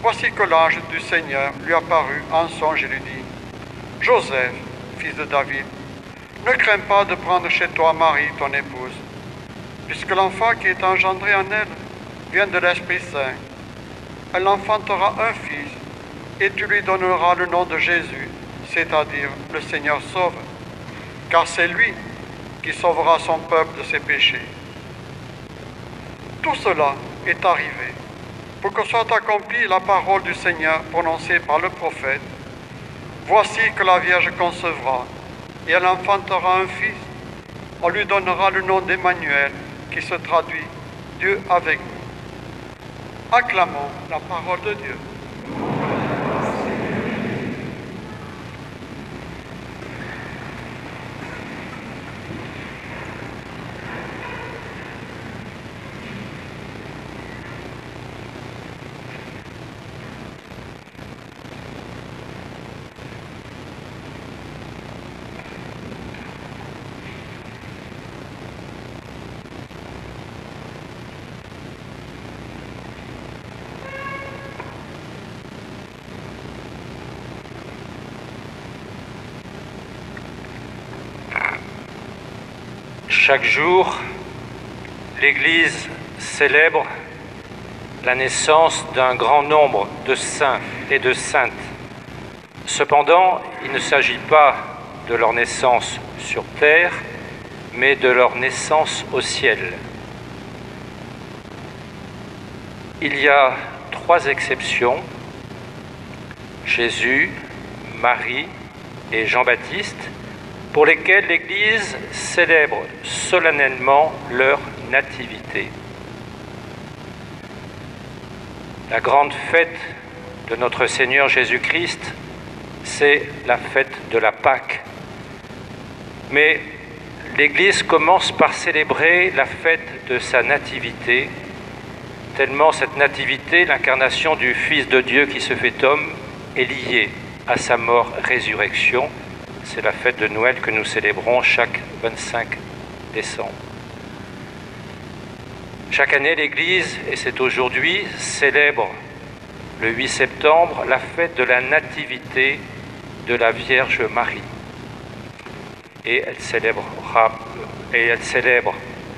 voici que l'ange du Seigneur lui apparut en songe et lui dit: « Joseph, fils de David, ne crains pas de prendre chez toi Marie, ton épouse, puisque l'enfant qui est engendré en elle vient de l'Esprit Saint. Elle enfantera un fils, et tu lui donneras le nom de Jésus, c'est-à-dire le Seigneur sauve, car c'est lui qui sauvera son peuple de ses péchés. » Tout cela est arrivé pour que soit accomplie la parole du Seigneur prononcée par le prophète. Voici que la Vierge concevra et elle enfantera un fils. On lui donnera le nom d'Emmanuel, qui se traduit Dieu avec nous. Acclamons la parole de Dieu. Chaque jour, l'Église célèbre la naissance d'un grand nombre de saints et de saintes. Cependant, il ne s'agit pas de leur naissance sur terre, mais de leur naissance au ciel. Il y a 3 exceptions: Jésus, Marie et Jean-Baptiste, pour lesquels l'Église célèbre solennellement leur nativité. La grande fête de notre Seigneur Jésus-Christ, c'est la fête de la Pâque. Mais l'Église commence par célébrer la fête de sa nativité, tellement cette nativité, l'incarnation du Fils de Dieu qui se fait homme, est liée à sa mort-résurrection. C'est la fête de Noël que nous célébrons chaque 25 décembre. Chaque année, l'Église, et c'est aujourd'hui, célèbre le 8 septembre la fête de la nativité de la Vierge Marie. Et elle célèbre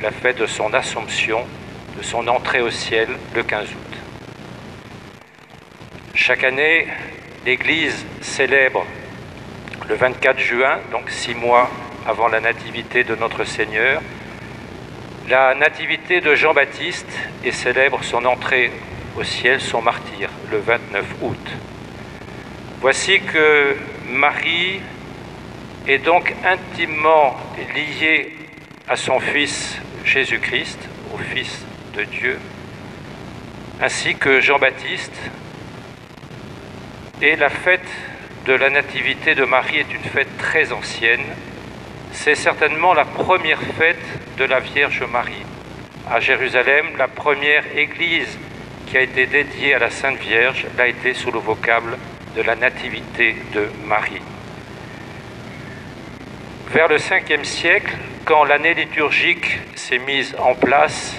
la fête de son Assomption, de son entrée au ciel le 15 août. Chaque année, l'Église célèbre le 24 juin, donc 6 mois avant la nativité de notre Seigneur, la nativité de Jean-Baptiste et célèbre son entrée au ciel, son martyre, le 29 août. Voici que Marie est donc intimement liée à son Fils Jésus-Christ, au Fils de Dieu, ainsi que Jean-Baptiste. Et la fête de la Nativité de Marie est une fête très ancienne. C'est certainement la première fête de la Vierge Marie. À Jérusalem, la première église qui a été dédiée à la Sainte Vierge l'a été sous le vocable de la Nativité de Marie. Vers le 5e siècle, quand l'année liturgique s'est mise en place,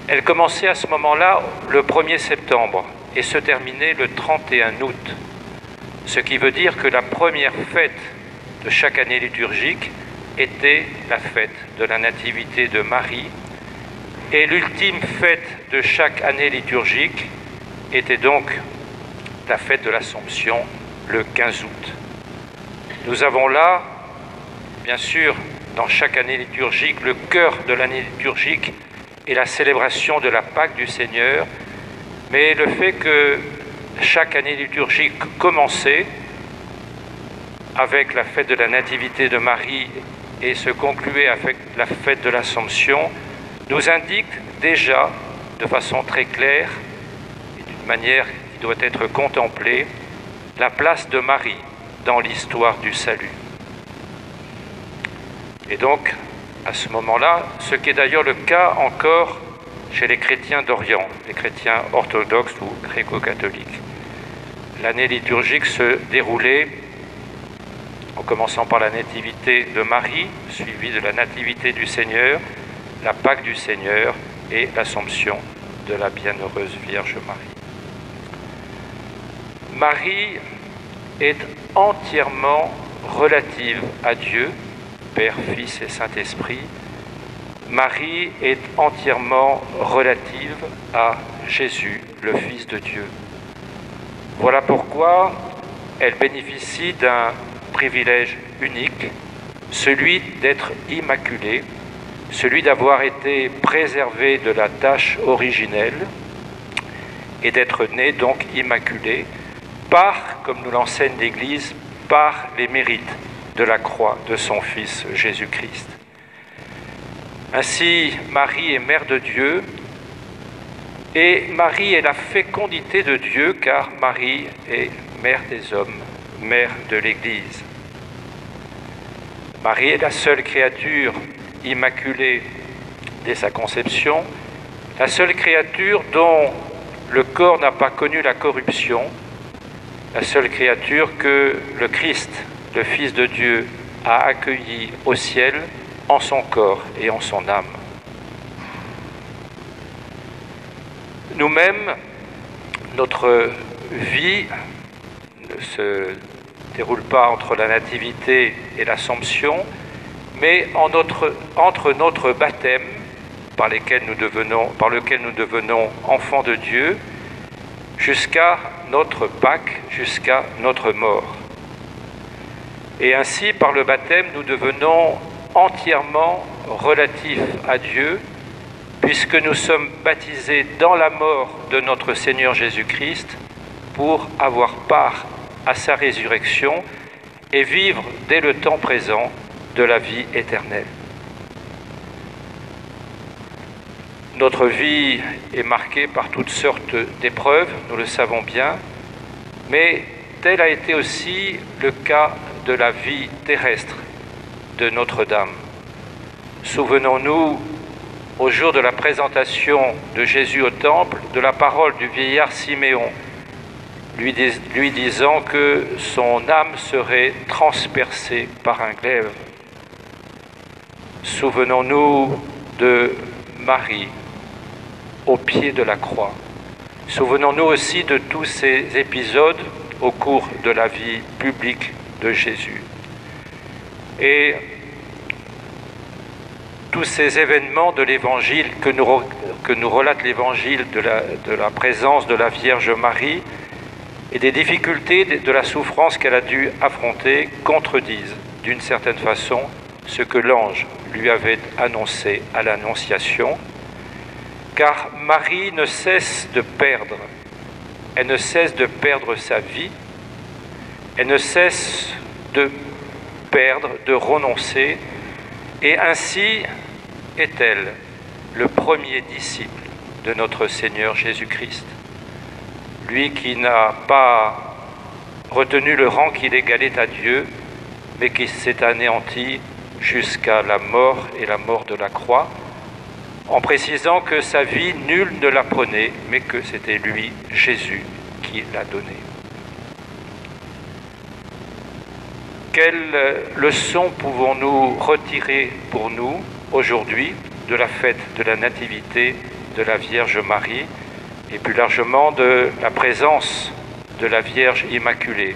elle commençait à ce moment-là le 1er septembre et se terminait le 31 août. Ce qui veut dire que la première fête de chaque année liturgique était la fête de la Nativité de Marie, et l'ultime fête de chaque année liturgique était donc la fête de l'Assomption, le 15 août. Nous avons là, bien sûr, dans chaque année liturgique, le cœur de l'année liturgique et la célébration de la Pâque du Seigneur, mais le fait que chaque année liturgique commençait avec la fête de la Nativité de Marie et se concluait avec la fête de l'Assomption nous indique déjà de façon très claire et d'une manière qui doit être contemplée la place de Marie dans l'histoire du salut. Et donc, à ce moment-là, ce qui est d'ailleurs le cas encore chez les chrétiens d'Orient, les chrétiens orthodoxes ou gréco-catholiques. L'année liturgique se déroulait en commençant par la nativité de Marie, suivie de la nativité du Seigneur, la Pâque du Seigneur et l'Assomption de la bienheureuse Vierge Marie. Marie est entièrement relative à Dieu, Père, Fils et Saint-Esprit. Marie est entièrement relative à Jésus, le Fils de Dieu. Voilà pourquoi elle bénéficie d'un privilège unique, celui d'être immaculée, celui d'avoir été préservée de la tache originelle et d'être née donc immaculée par, comme nous l'enseigne l'Église, par les mérites de la croix de son Fils Jésus-Christ. Ainsi, Marie est mère de Dieu et Marie est la fécondité de Dieu car Marie est mère des hommes, mère de l'Église. Marie est la seule créature immaculée dès sa conception, la seule créature dont le corps n'a pas connu la corruption, la seule créature que le Christ, le Fils de Dieu, a accueilli au ciel en son corps et en son âme. Nous-mêmes, notre vie ne se déroule pas entre la Nativité et l'Assomption, mais entre notre baptême, par lequel nous devenons enfants de Dieu, jusqu'à notre Pâque, jusqu'à notre mort. Et ainsi, par le baptême, nous devenons entièrement relatifs à Dieu, puisque nous sommes baptisés dans la mort de notre Seigneur Jésus-Christ pour avoir part à sa résurrection et vivre dès le temps présent de la vie éternelle. Notre vie est marquée par toutes sortes d'épreuves, nous le savons bien, mais tel a été aussi le cas de la vie terrestre de Notre-Dame. Souvenons-nous, au jour de la présentation de Jésus au temple, de la parole du vieillard Siméon, lui disant que son âme serait transpercée par un glaive. Souvenons-nous de Marie au pied de la croix. Souvenons-nous aussi de tous ces épisodes au cours de la vie publique de Jésus. Et tous ces événements de l'Évangile que nous relate l'Évangile de la présence de la Vierge Marie et des difficultés de la souffrance qu'elle a dû affronter contredisent d'une certaine façon ce que l'ange lui avait annoncé à l'Annonciation, car Marie ne cesse de perdre, elle ne cesse de perdre sa vie, elle ne cesse de perdre, de renoncer, et ainsi est-elle le premier disciple de notre Seigneur Jésus-Christ. Lui qui n'a pas retenu le rang qu'il égalait à Dieu, mais qui s'est anéanti jusqu'à la mort et la mort de la croix, en précisant que sa vie, nul ne la prenait, mais que c'était lui, Jésus, qui l'a donnée. Quelle leçon pouvons-nous retirer pour nous aujourd'hui de la fête de la Nativité de la Vierge Marie et plus largement de la présence de la Vierge Immaculée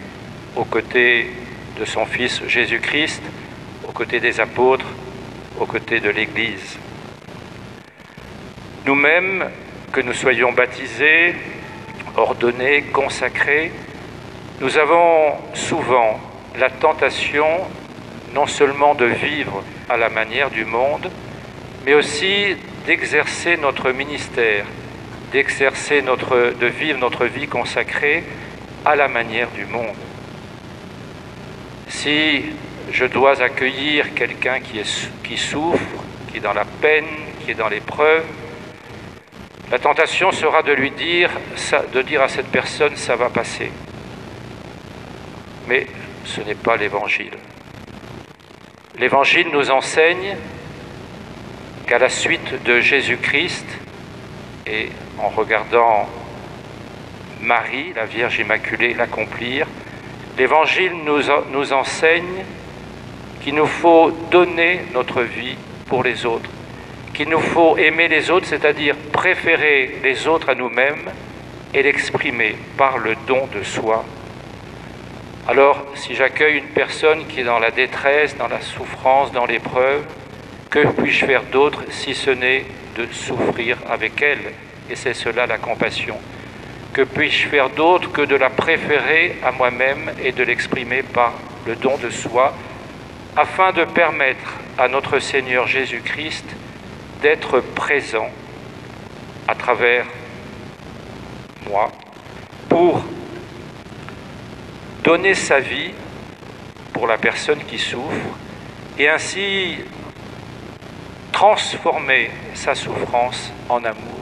aux côtés de son Fils Jésus-Christ, aux côtés des apôtres, aux côtés de l'Église? Nous-mêmes, que nous soyons baptisés, ordonnés, consacrés, nous avons souvent la tentation non seulement de vivre à la manière du monde, mais aussi d'exercer notre ministère, de vivre notre vie consacrée à la manière du monde. Si je dois accueillir quelqu'un qui souffre, qui est dans la peine, qui est dans l'épreuve, la tentation sera de dire à cette personne « ça va passer ». Mais ce n'est pas l'Évangile. L'Évangile nous enseigne qu'à la suite de Jésus-Christ, et en regardant Marie, la Vierge Immaculée, l'accomplir, l'Évangile nous enseigne qu'il nous faut donner notre vie pour les autres, qu'il nous faut aimer les autres, c'est-à-dire préférer les autres à nous-mêmes et l'exprimer par le don de soi. Alors, si j'accueille une personne qui est dans la détresse, dans la souffrance, dans l'épreuve, que puis-je faire d'autre si ce n'est de souffrir avec elle? Et c'est cela la compassion. Que puis-je faire d'autre que de la préférer à moi-même et de l'exprimer par le don de soi, afin de permettre à notre Seigneur Jésus-Christ d'être présent à travers moi pour donner sa vie pour la personne qui souffre et ainsi transformer sa souffrance en amour,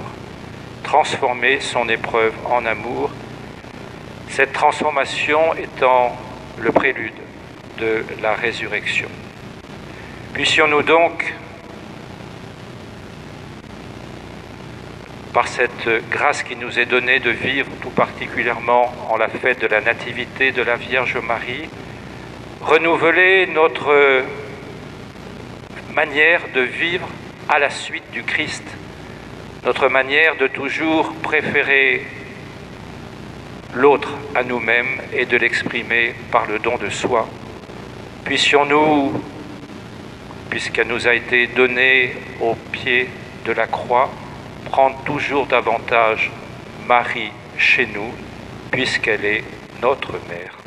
transformer son épreuve en amour, cette transformation étant le prélude de la résurrection. Puissions-nous donc, par cette grâce qui nous est donnée de vivre tout particulièrement en la fête de la Nativité de la Vierge Marie, renouveler notre manière de vivre à la suite du Christ, notre manière de toujours préférer l'autre à nous-mêmes et de l'exprimer par le don de soi. Puissions-nous, puisqu'elle nous a été donnée au pied de la croix, prendre toujours davantage Marie chez nous, puisqu'elle est notre mère.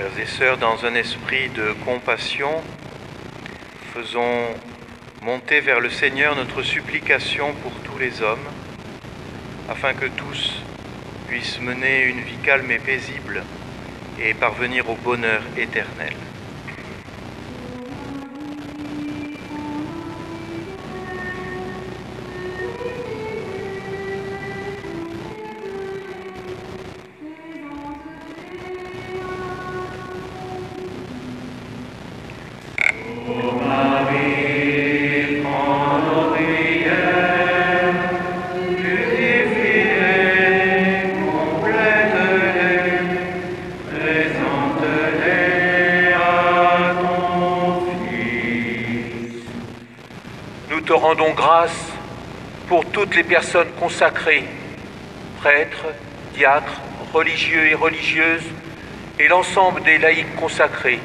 Frères et sœurs, dans un esprit de compassion, faisons monter vers le Seigneur notre supplication pour tous les hommes, afin que tous puissent mener une vie calme et paisible et parvenir au bonheur éternel. Nous te rendons grâce pour toutes les personnes consacrées, prêtres, diacres, religieux et religieuses, et l'ensemble des laïcs consacrés.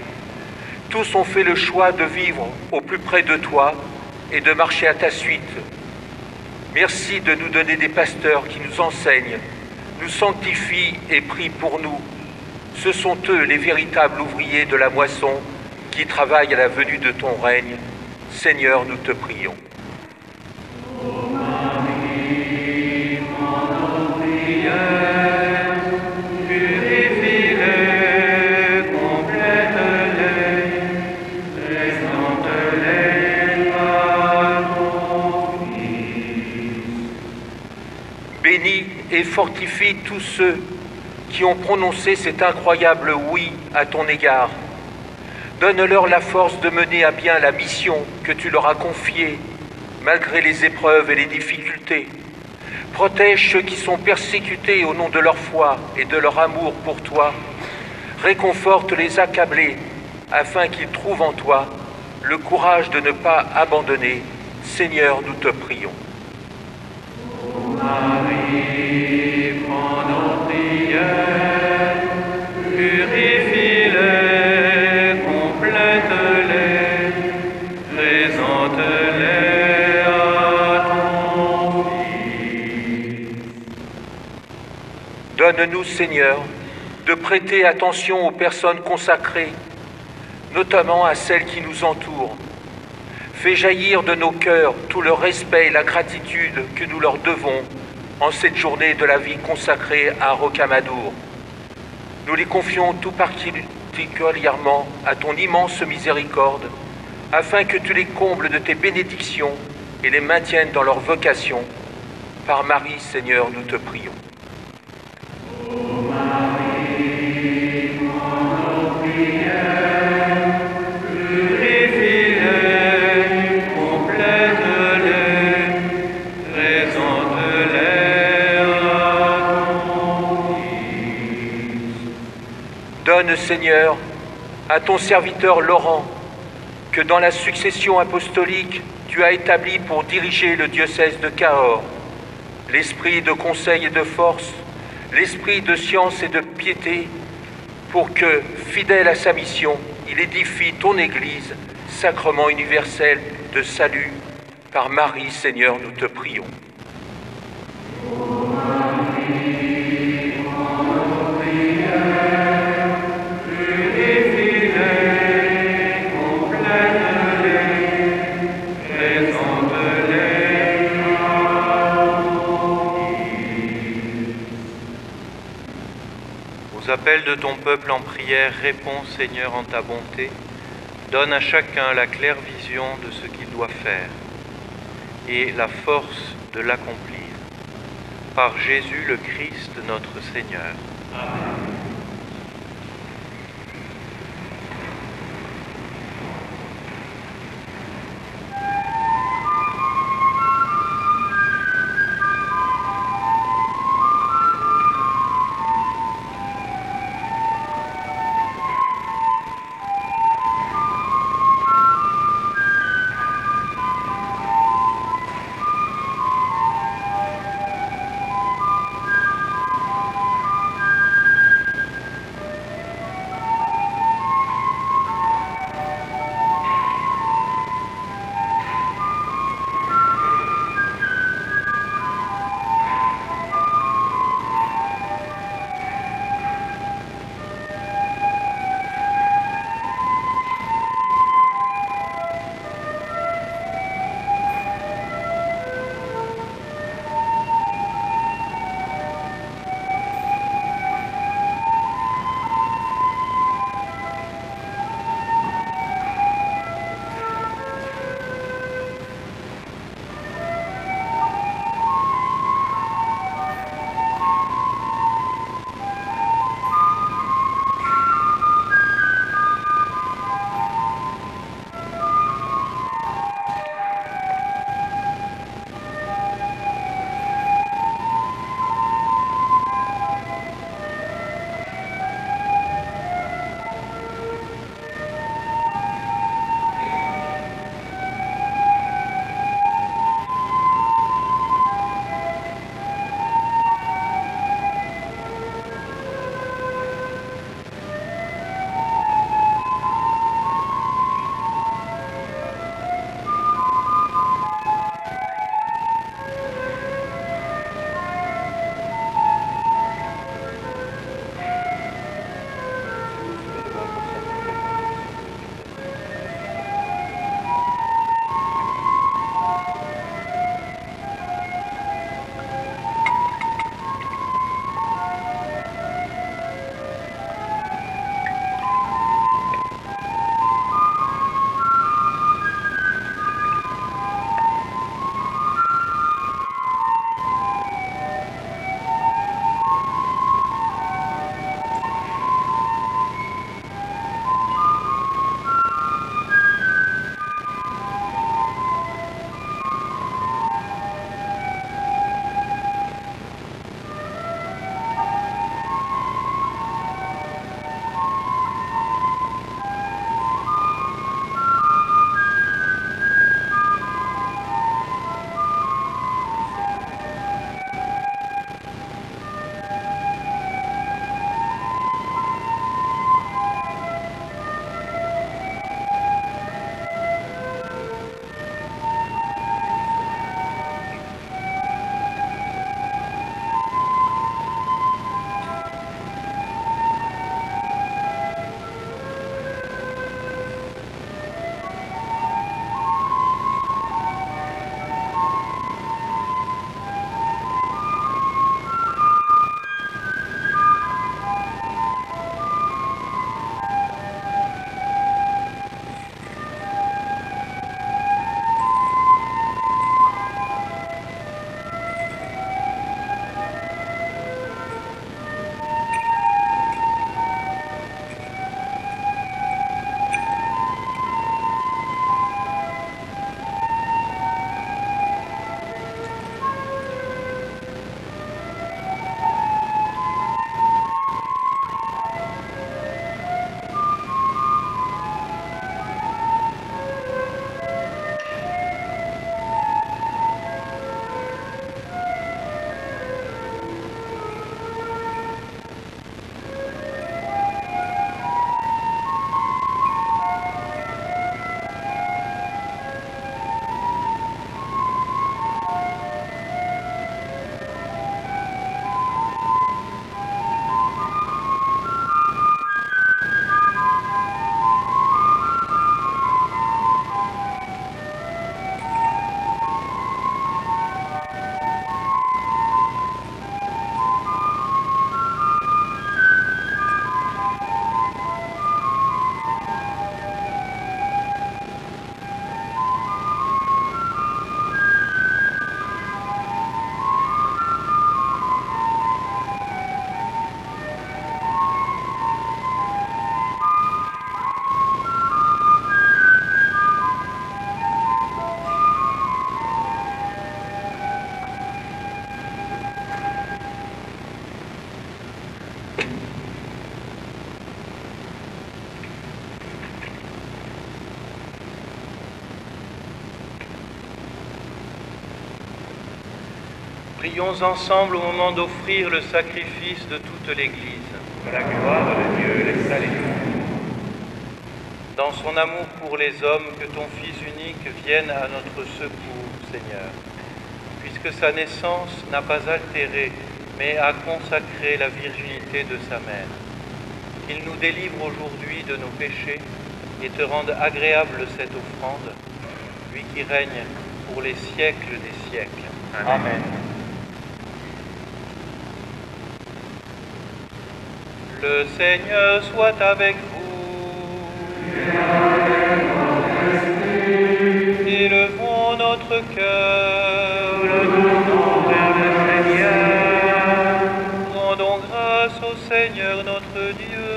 Tous ont fait le choix de vivre au plus près de toi et de marcher à ta suite. Merci de nous donner des pasteurs qui nous enseignent, nous sanctifient et prient pour nous. Ce sont eux les véritables ouvriers de la moisson qui travaillent à la venue de ton règne. Seigneur, nous te prions. Bénis et fortifie tous ceux qui ont prononcé cet incroyable oui à ton égard. Donne-leur la force de mener à bien la mission que tu leur as confiée, malgré les épreuves et les difficultés. Protège ceux qui sont persécutés au nom de leur foi et de leur amour pour toi. Réconforte les accablés, afin qu'ils trouvent en toi le courage de ne pas abandonner. Seigneur, nous te prions. Marie, prends nos prières, purifie-les, complète-les, présente-les à ton Fils. Donne-nous, Seigneur, de prêter attention aux personnes consacrées, notamment à celles qui nous entourent. Fais jaillir de nos cœurs tout le respect et la gratitude que nous leur devons en cette journée de la vie consacrée à Rocamadour. Nous les confions tout particulièrement à ton immense miséricorde, afin que tu les combles de tes bénédictions et les maintiennes dans leur vocation. Par Marie, Seigneur, nous te prions. Donne, Seigneur, à ton serviteur Laurent, que dans la succession apostolique, tu as établi pour diriger le diocèse de Cahors, l'esprit de conseil et de force, l'esprit de science et de piété, pour que, fidèle à sa mission, il édifie ton Église, sacrement universel de salut. Par Marie, Seigneur, nous te prions. Aux appels de ton peuple en prière, réponds, Seigneur, en ta bonté. Donne à chacun la claire vision de ce qu'il doit faire et la force de l'accomplir. Par Jésus le Christ, notre Seigneur. Amen. Prions ensemble au moment d'offrir le sacrifice de toute l'Église. Que la gloire de Dieu les salue. Dans son amour pour les hommes, que ton Fils unique vienne à notre secours, Seigneur, puisque sa naissance n'a pas altéré, mais a consacré la virginité de sa mère. Qu'il nous délivre aujourd'hui de nos péchés et te rende agréable cette offrande, lui qui règne pour les siècles des siècles. Amen. Le Seigneur soit avec vous. Élevons notre cœur. Le tournons vers le Seigneur. Rendons grâce au Seigneur notre Dieu.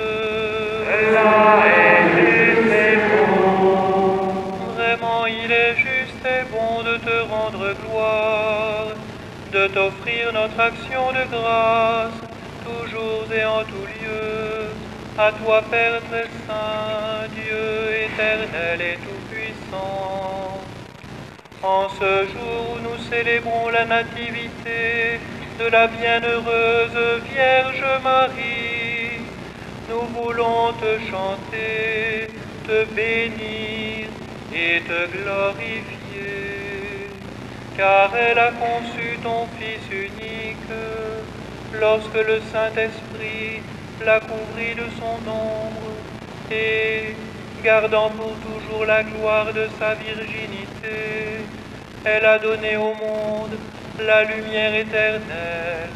Cela est juste et bon. Vraiment, il est juste et bon de te rendre gloire, de t'offrir notre action de grâce, toujours et en tout lieu. À toi, Père très saint, Dieu éternel et tout-puissant. En ce jour où nous célébrons la nativité de la bienheureuse Vierge Marie, nous voulons te chanter, te bénir et te glorifier, car elle a conçu ton Fils unique, lorsque le Saint-Esprit l'a couvrit de son ombre, et, gardant pour toujours la gloire de sa virginité, elle a donné au monde la lumière éternelle,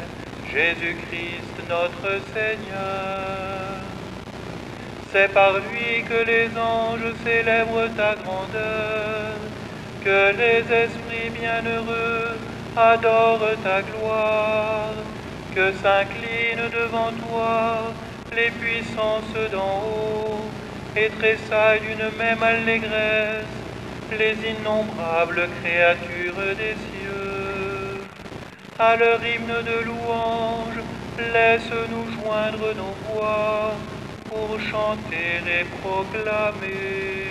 Jésus-Christ notre Seigneur. C'est par lui que les anges célèbrent ta grandeur, que les esprits bienheureux adorent ta gloire, que s'inclinent devant toi les puissances d'en haut et tressaillent d'une même allégresse les innombrables créatures des cieux. À leur hymne de louange, laisse-nous joindre nos voix pour chanter et proclamer.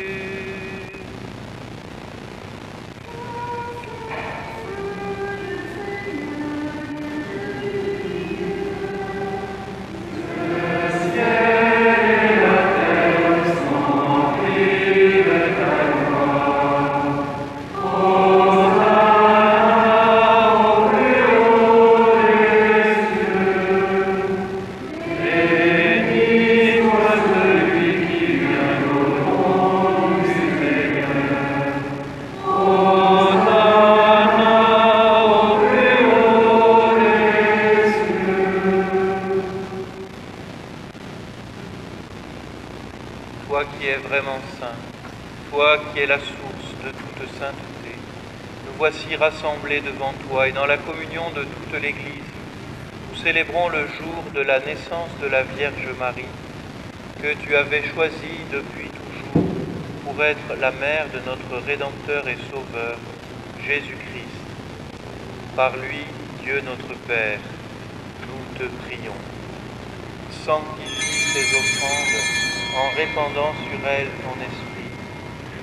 Toi qui es vraiment saint, toi qui es la source de toute sainteté, nous voici rassemblés devant toi et dans la communion de toute l'Église. Nous célébrons le jour de la naissance de la Vierge Marie, que tu avais choisie depuis toujours pour être la mère de notre Rédempteur et Sauveur, Jésus-Christ. Par lui, Dieu notre Père, nous te prions. Sanctifie ces offrandes en répandant sur elles ton esprit,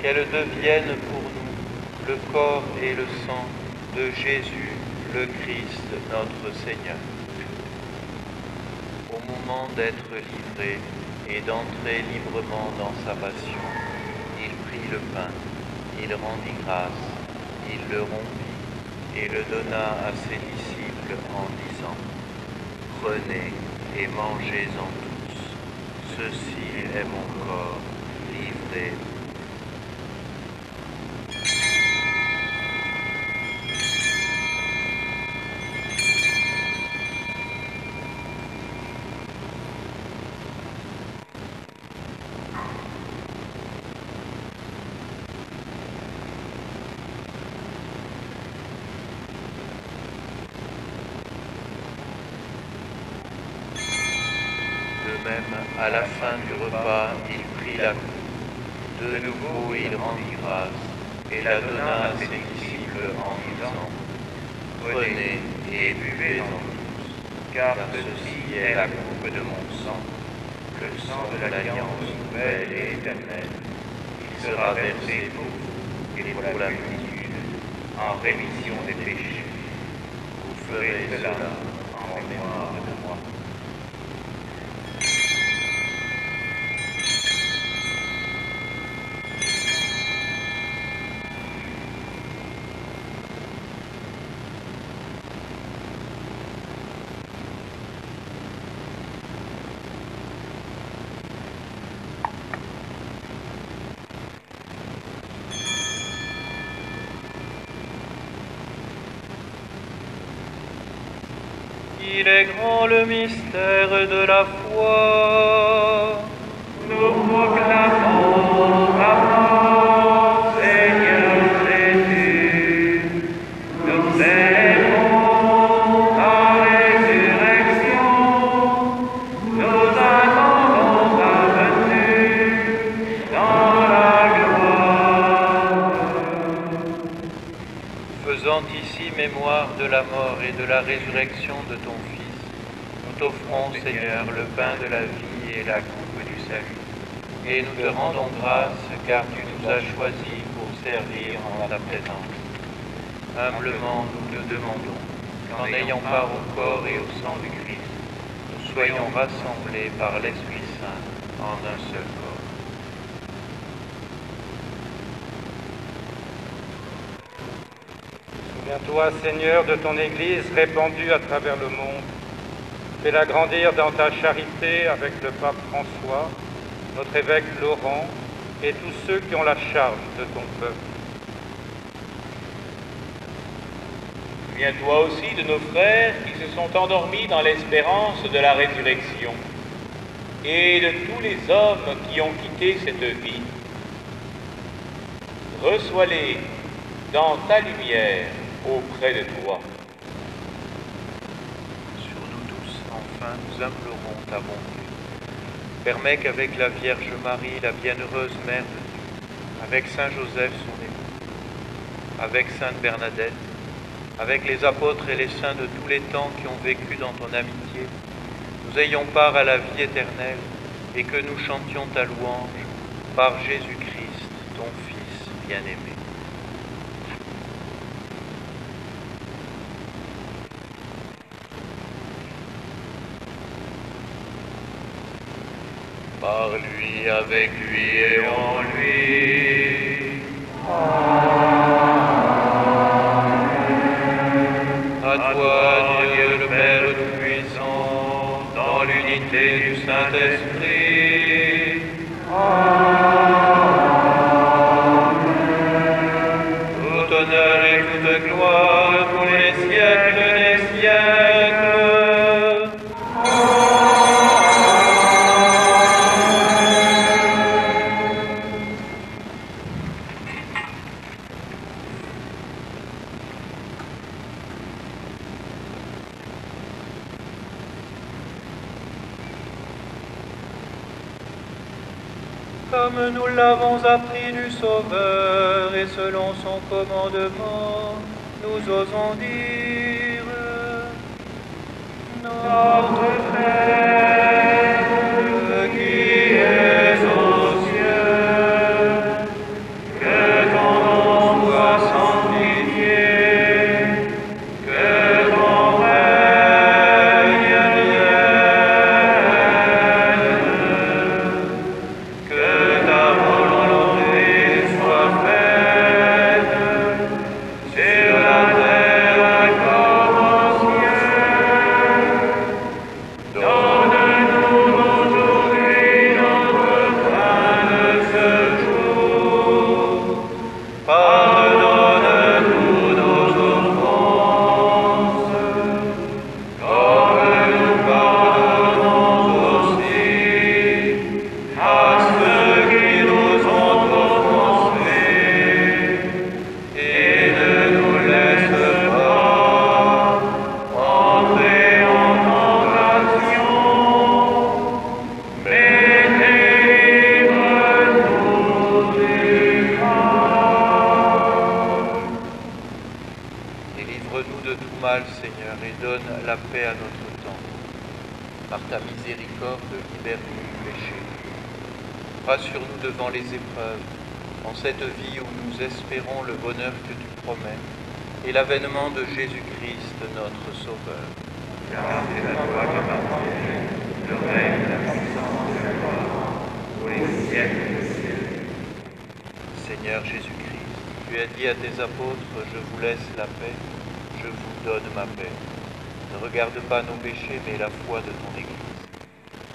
qu'elles deviennent pour nous le corps et le sang de Jésus, le Christ, notre Seigneur. Au moment d'être livré et d'entrer librement dans sa passion, il prit le pain, il rendit grâce, il le rompit et le donna à ses disciples en disant : « Prenez et mangez-en tous. Ceci est mon corps livré. » De même, à la fin du repas, il prit la coupe. De nouveau, il rendit grâce et la donna à ses disciples en disant : « Prenez et buvez-en tous, car ceci est la coupe de mon sang, le sang de l'alliance nouvelle et éternelle. Il sera versé pour vous et pour la multitude en rémission des péchés. Vous ferai cela en mémoire de moi. Il est grand le mystère de la foi. Nous proclamons ta mort, Seigneur Jésus. Nous célébrons ta résurrection. Nous attendons ta venue dans la gloire. Faisant ici mémoire de la mort et de la résurrection de ton Fils, nous t'offrons, Seigneur, le pain de la vie et la coupe du salut. Et nous te rendons grâce, car tu nous as choisis pour servir en ta présence. Humblement, nous te demandons qu'en ayant part au corps et au sang du Christ, nous soyons rassemblés par l'Esprit Saint en un seul corps. Souviens-toi, Seigneur, de ton Église répandue à travers le monde. Fais-la grandir dans ta charité avec le pape François, notre évêque Laurent et tous ceux qui ont la charge de ton peuple. Souviens-toi aussi de nos frères qui se sont endormis dans l'espérance de la résurrection et de tous les hommes qui ont quitté cette vie. Reçois-les dans ta lumière auprès de toi. Sur nous tous, enfin, nous implorons ta bonté. Permets qu'avec la Vierge Marie, la bienheureuse Mère de Dieu, avec Saint Joseph, son époux, avec Sainte Bernadette, avec les apôtres et les saints de tous les temps qui ont vécu dans ton amitié, nous ayons part à la vie éternelle et que nous chantions ta louange par Jésus-Christ, ton Fils bien-aimé. Par lui, avec lui et en lui. À toi, Dieu le Père Tout-Puissant, dans l'unité du Saint-Esprit. Tout honneur et toute gloire pour les siècles des siècles. Comme nous l'avons appris du Sauveur et selon son commandement, nous osons dire: Notre Père, qui es aux cieux, que ton nom soit sanctifié, que ton règne vienne, que ta volonté soit faite sur la terre comme au ciel. Donne-nous aujourd'hui notre pain de ce jour. Pardonne-nous nos offenses, comme nous pardonnons aussi à ceux qui nous ont offensés. Et ne nous laisse pas entrer en tentation, mais délivre-nous du mal. Délivre-nous de tout mal, Seigneur, et donne la paix à notre temps. Par ta miséricorde, libère-nous du péché. Rassure-nous devant les épreuves, en cette vie où nous espérons le bonheur que tu promets, et l'avènement de Jésus-Christ, notre Sauveur. Car c'est à toi qu'appartient le règne, la puissance et la gloire, pour les siècles des siècles. Seigneur Jésus-Christ, tu as dit à tes apôtres, je vous laisse la paix, je vous donne ma paix. Ne regarde pas nos péchés, mais la foi de ton Église.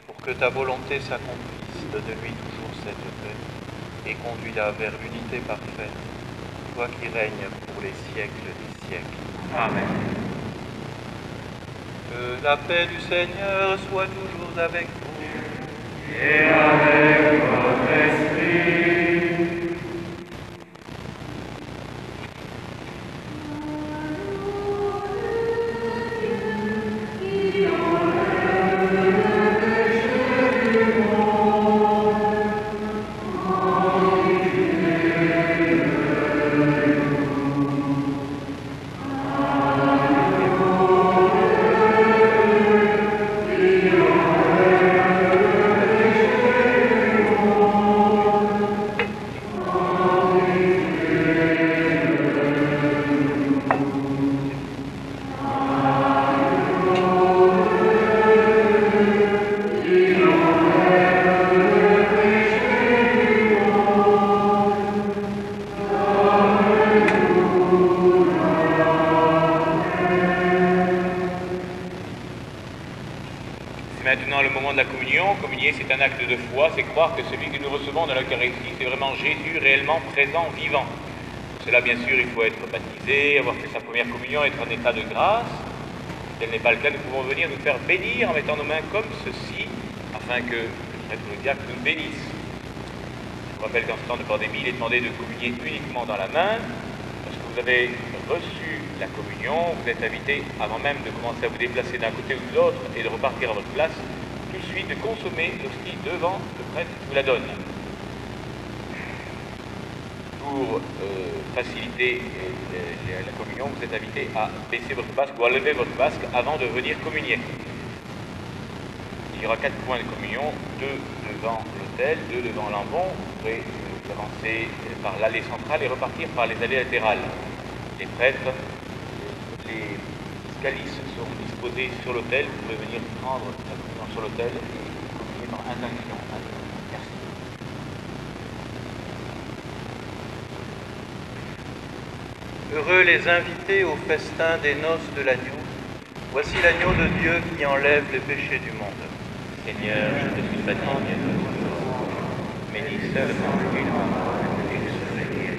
Pour que ta volonté s'accomplisse, donne-lui toujours cette paix et conduis-la vers l'unité parfaite, toi qui règnes pour les siècles des siècles. Amen. Que la paix du Seigneur soit toujours avec vous. Et avec votre esprit. Maintenant le moment de la communion. Communier, c'est un acte de foi, c'est croire que celui que nous recevons dans l'Eucharistie, c'est vraiment Jésus réellement présent, vivant. Pour cela, bien sûr, il faut être baptisé, avoir fait sa première communion, être en état de grâce. Si tel n'est pas le cas, nous pouvons venir nous faire bénir en mettant nos mains comme ceci, afin que le prêtre ou le diacre nous bénisse. Je vous rappelle qu'en ce temps de pandémie, il est demandé de communier uniquement dans la main. Lorsque vous avez reçu la communion, vous êtes invité, avant même de commencer à vous déplacer d'un côté ou de l'autre et de repartir à votre place, tout de suite de consommer l'hostie devant le prêtre qui vous la donne. Pour faciliter la communion, vous êtes invité à baisser votre basque ou à lever votre basque avant de venir communier. Il y aura 4 points de communion, 2 devant l'autel, 2 devant l'ambon. Vous pourrez avancer par l'allée centrale et repartir par les allées latérales. Les prêtres, les calices sont disposés sur l'autel. Vous pouvez venir prendre la communion sur l'autel et communier par intinction. Merci. Heureux les invités au festin des noces de l'agneau. Voici l'agneau de Dieu qui enlève les péchés du monde. Seigneur, je te suis pas digne de ton nom, mais dis seulement une parole et je serai guéri.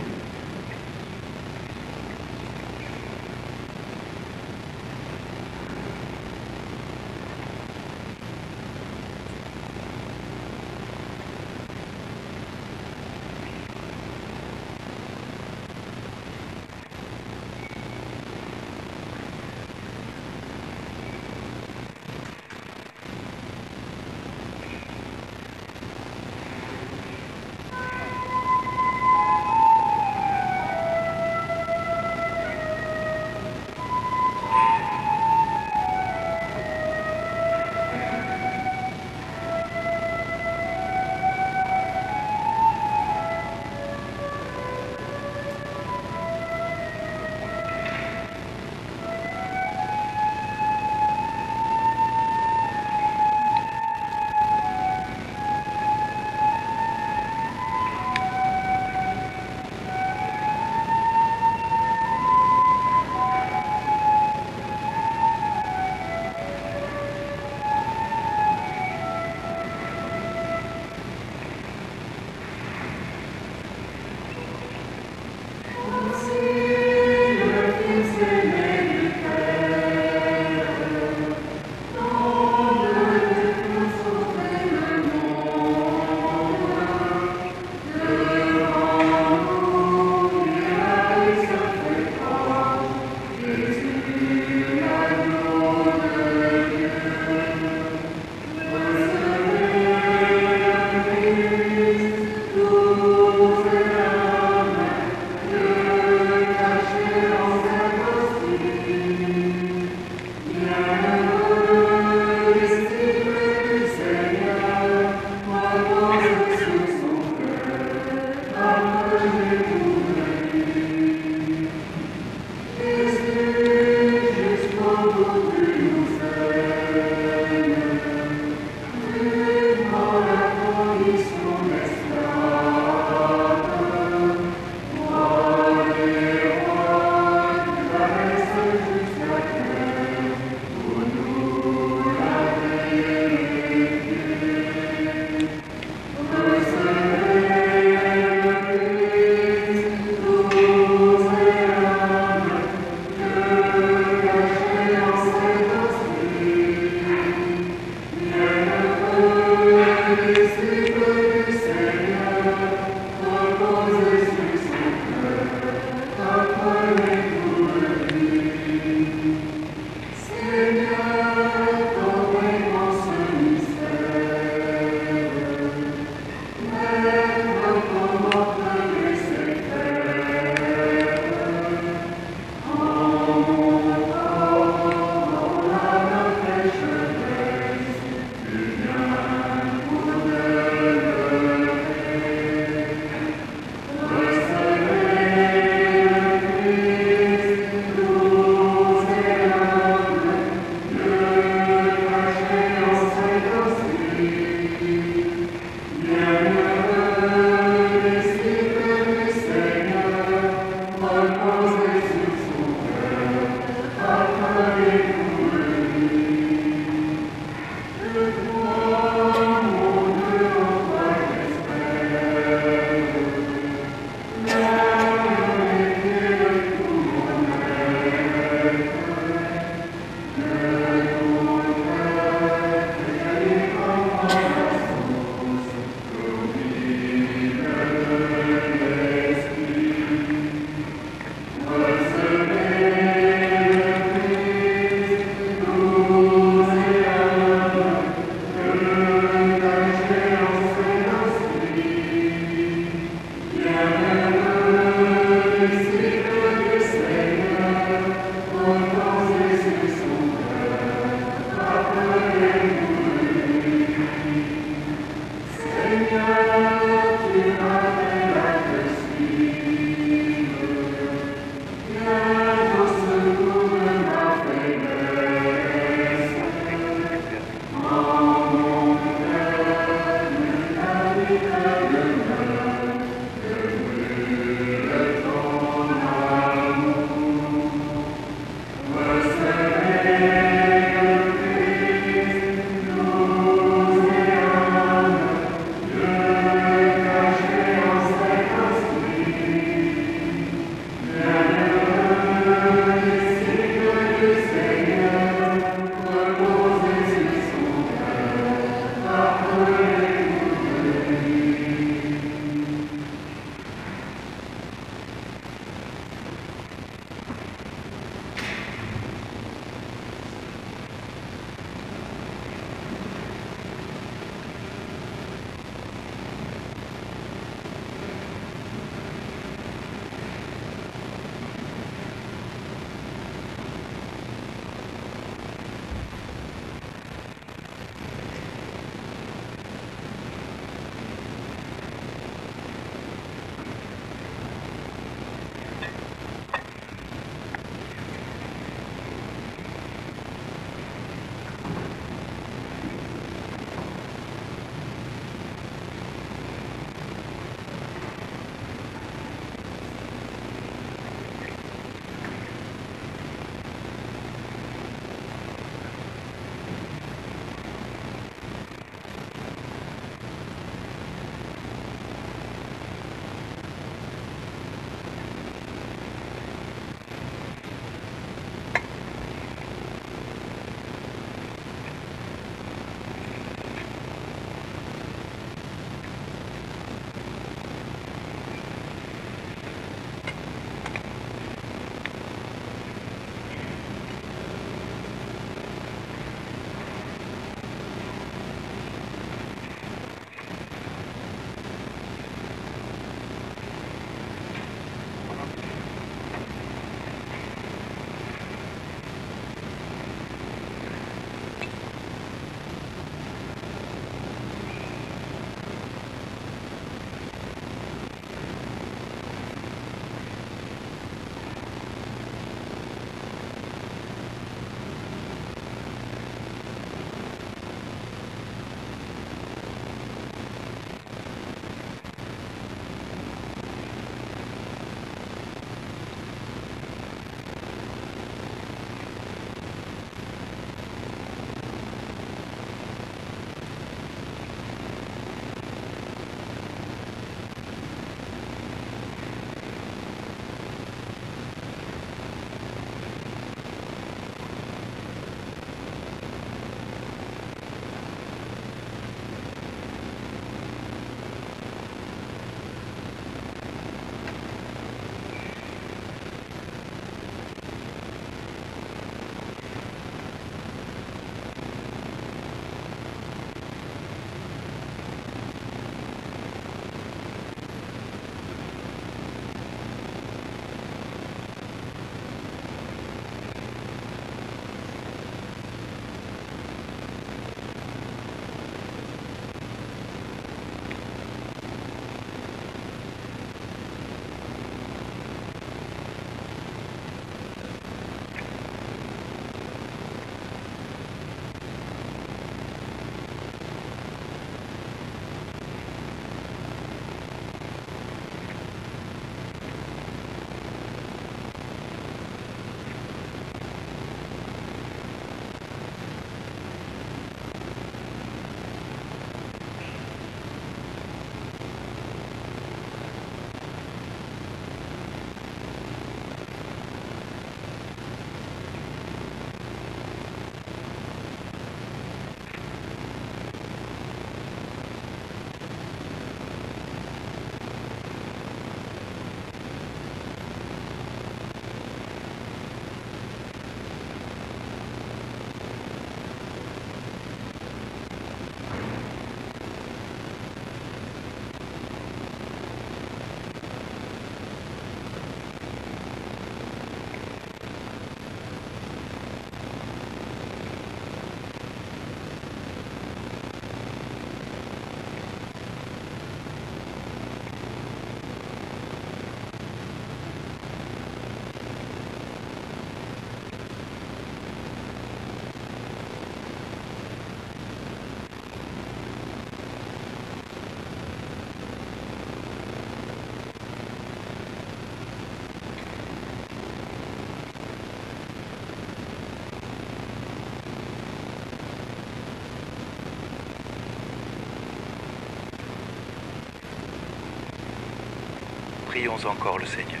Prions encore le Seigneur.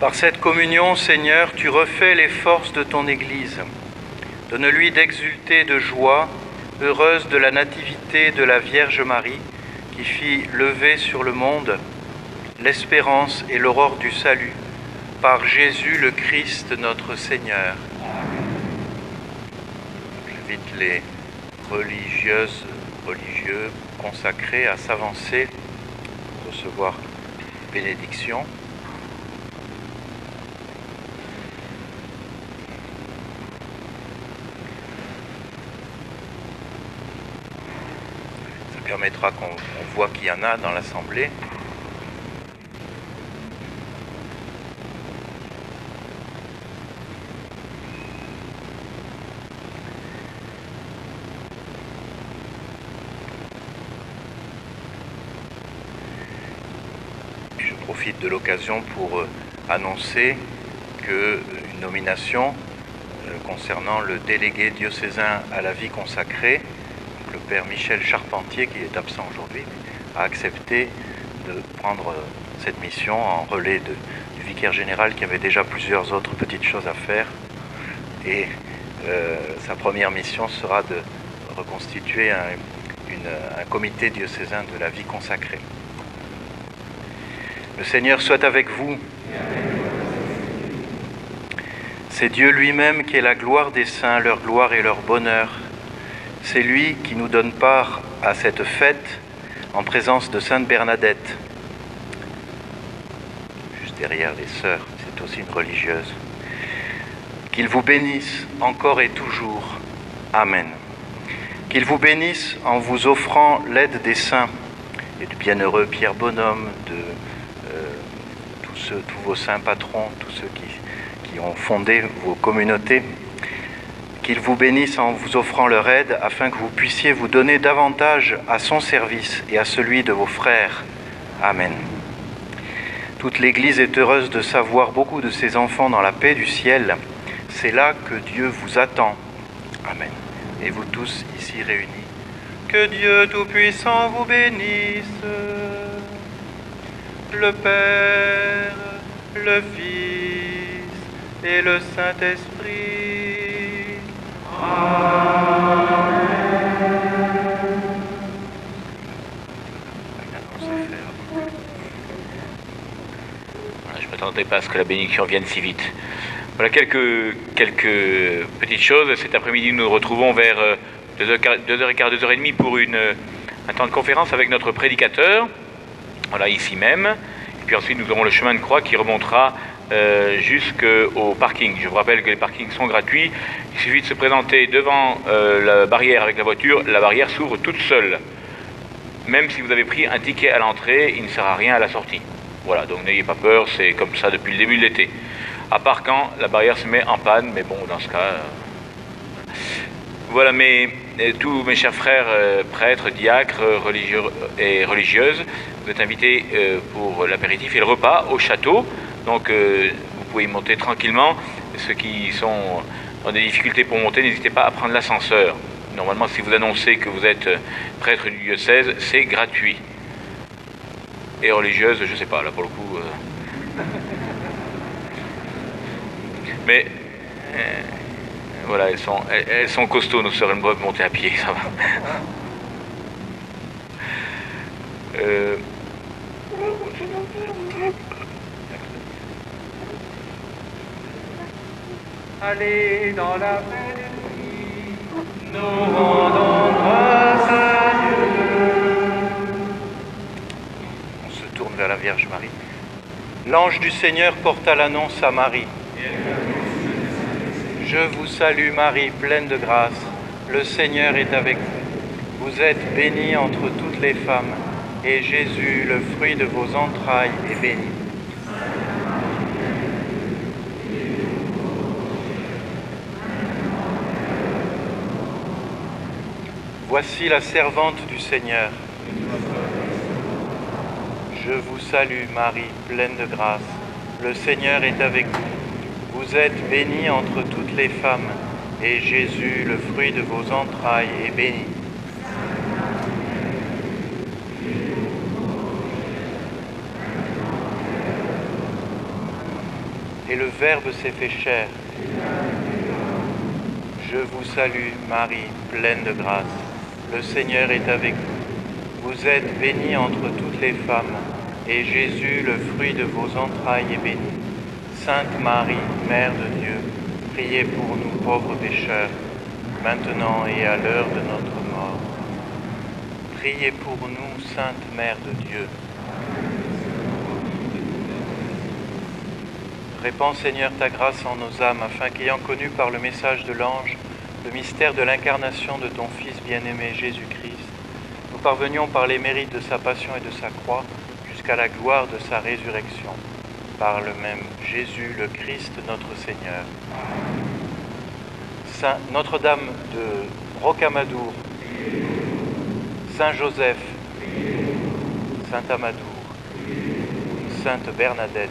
Par cette communion, Seigneur, tu refais les forces de ton Église. Donne-lui d'exulter de joie, heureuse de la nativité de la Vierge Marie, qui fit lever sur le monde l'espérance et l'aurore du salut, par Jésus le Christ notre Seigneur. J'invite les religieuses, religieux consacrés à s'avancer pour recevoir bénédiction. Ça permettra qu'on voit qu'il y en a dans l'Assemblée. Je profite de l'occasion pour annoncer qu'une nomination concernant le délégué diocésain à la vie consacrée, le père Michel Charpentier, qui est absent aujourd'hui, a accepté de prendre cette mission en relais du vicaire général qui avait déjà plusieurs autres petites choses à faire. Et sa première mission sera de reconstituer un comité diocésain de la vie consacrée. Le Seigneur soit avec vous. C'est Dieu lui-même qui est la gloire des saints, leur gloire et leur bonheur. C'est lui qui nous donne part à cette fête en présence de Sainte Bernadette. Juste derrière les sœurs, c'est aussi une religieuse. Qu'il vous bénisse encore et toujours. Amen. Qu'il vous bénisse en vous offrant l'aide des saints et du bienheureux Pierre Bonhomme, de tous vos saints patrons, tous ceux qui ont fondé vos communautés. Qu'il vous bénisse en vous offrant leur aide afin que vous puissiez vous donner davantage à son service et à celui de vos frères. Amen. Toute l'Église est heureuse de savoir beaucoup de ses enfants dans la paix du ciel. C'est là que Dieu vous attend. Amen. Et vous tous ici réunis, que Dieu Tout-Puissant vous bénisse, le Père, le Fils et le Saint-Esprit. Amen. Je ne m'attendais pas à ce que la bénédiction vienne si vite. Voilà quelques petites choses. Cet après-midi, nous nous retrouvons vers 2h15, 2h30 pour un temps de conférence avec notre prédicateur, voilà, ici même. Et puis ensuite, nous aurons le chemin de croix qui remontera jusqu'au parking. Je vous rappelle que les parkings sont gratuits. Il suffit de se présenter devant la barrière avec la voiture. La barrière s'ouvre toute seule. Même si vous avez pris un ticket à l'entrée, il ne sert à rien à la sortie. Voilà, donc n'ayez pas peur, c'est comme ça depuis le début de l'été. À part quand la barrière se met en panne, mais bon, dans ce cas... Voilà, tous mes chers frères prêtres, diacres, religieux et religieuses, vous êtes invités pour l'apéritif et le repas au château. Donc vous pouvez y monter tranquillement. Ceux qui sont dans des difficultés pour monter, n'hésitez pas à prendre l'ascenseur. Normalement, si vous annoncez que vous êtes prêtre du diocèse, c'est gratuit. Et religieuse, je ne sais pas, là pour le coup... Mais voilà, elles sont costauds, nos sœurs, elles peuvent monter à pied, ça va. Allez dans la paix de Christ, nous rendons grâce à Dieu. On se tourne vers la Vierge Marie. L'ange du Seigneur porta l'annonce à Marie. Je vous salue Marie, pleine de grâce. Le Seigneur est avec vous. Vous êtes bénie entre toutes les femmes, et Jésus, le fruit de vos entrailles, est béni. Voici la servante du Seigneur. Je vous salue Marie, pleine de grâce. Le Seigneur est avec vous. Vous êtes bénie entre toutes les femmes, et Jésus, le fruit de vos entrailles, est béni. et le Verbe s'est fait chair. Je vous salue, Marie, pleine de grâce. Le Seigneur est avec vous. Vous êtes bénie entre toutes les femmes, et Jésus, le fruit de vos entrailles, est béni. Sainte Marie, Mère de Dieu, priez pour nous pauvres pécheurs, maintenant et à l'heure de notre mort. Priez pour nous, Sainte Mère de Dieu. Répands, Seigneur, ta grâce en nos âmes, afin qu'ayant connu par le message de l'ange le mystère de l'incarnation de ton Fils bien-aimé Jésus-Christ, nous parvenions par les mérites de sa passion et de sa croix jusqu'à la gloire de sa résurrection. Par le même Jésus, le Christ, notre Seigneur. Saint Notre-Dame de Rocamadour, Saint Joseph, Saint Amadour, Sainte Bernadette,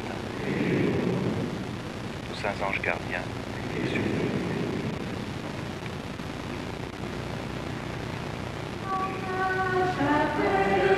tous saints anges gardiens, Jésus. Chapelle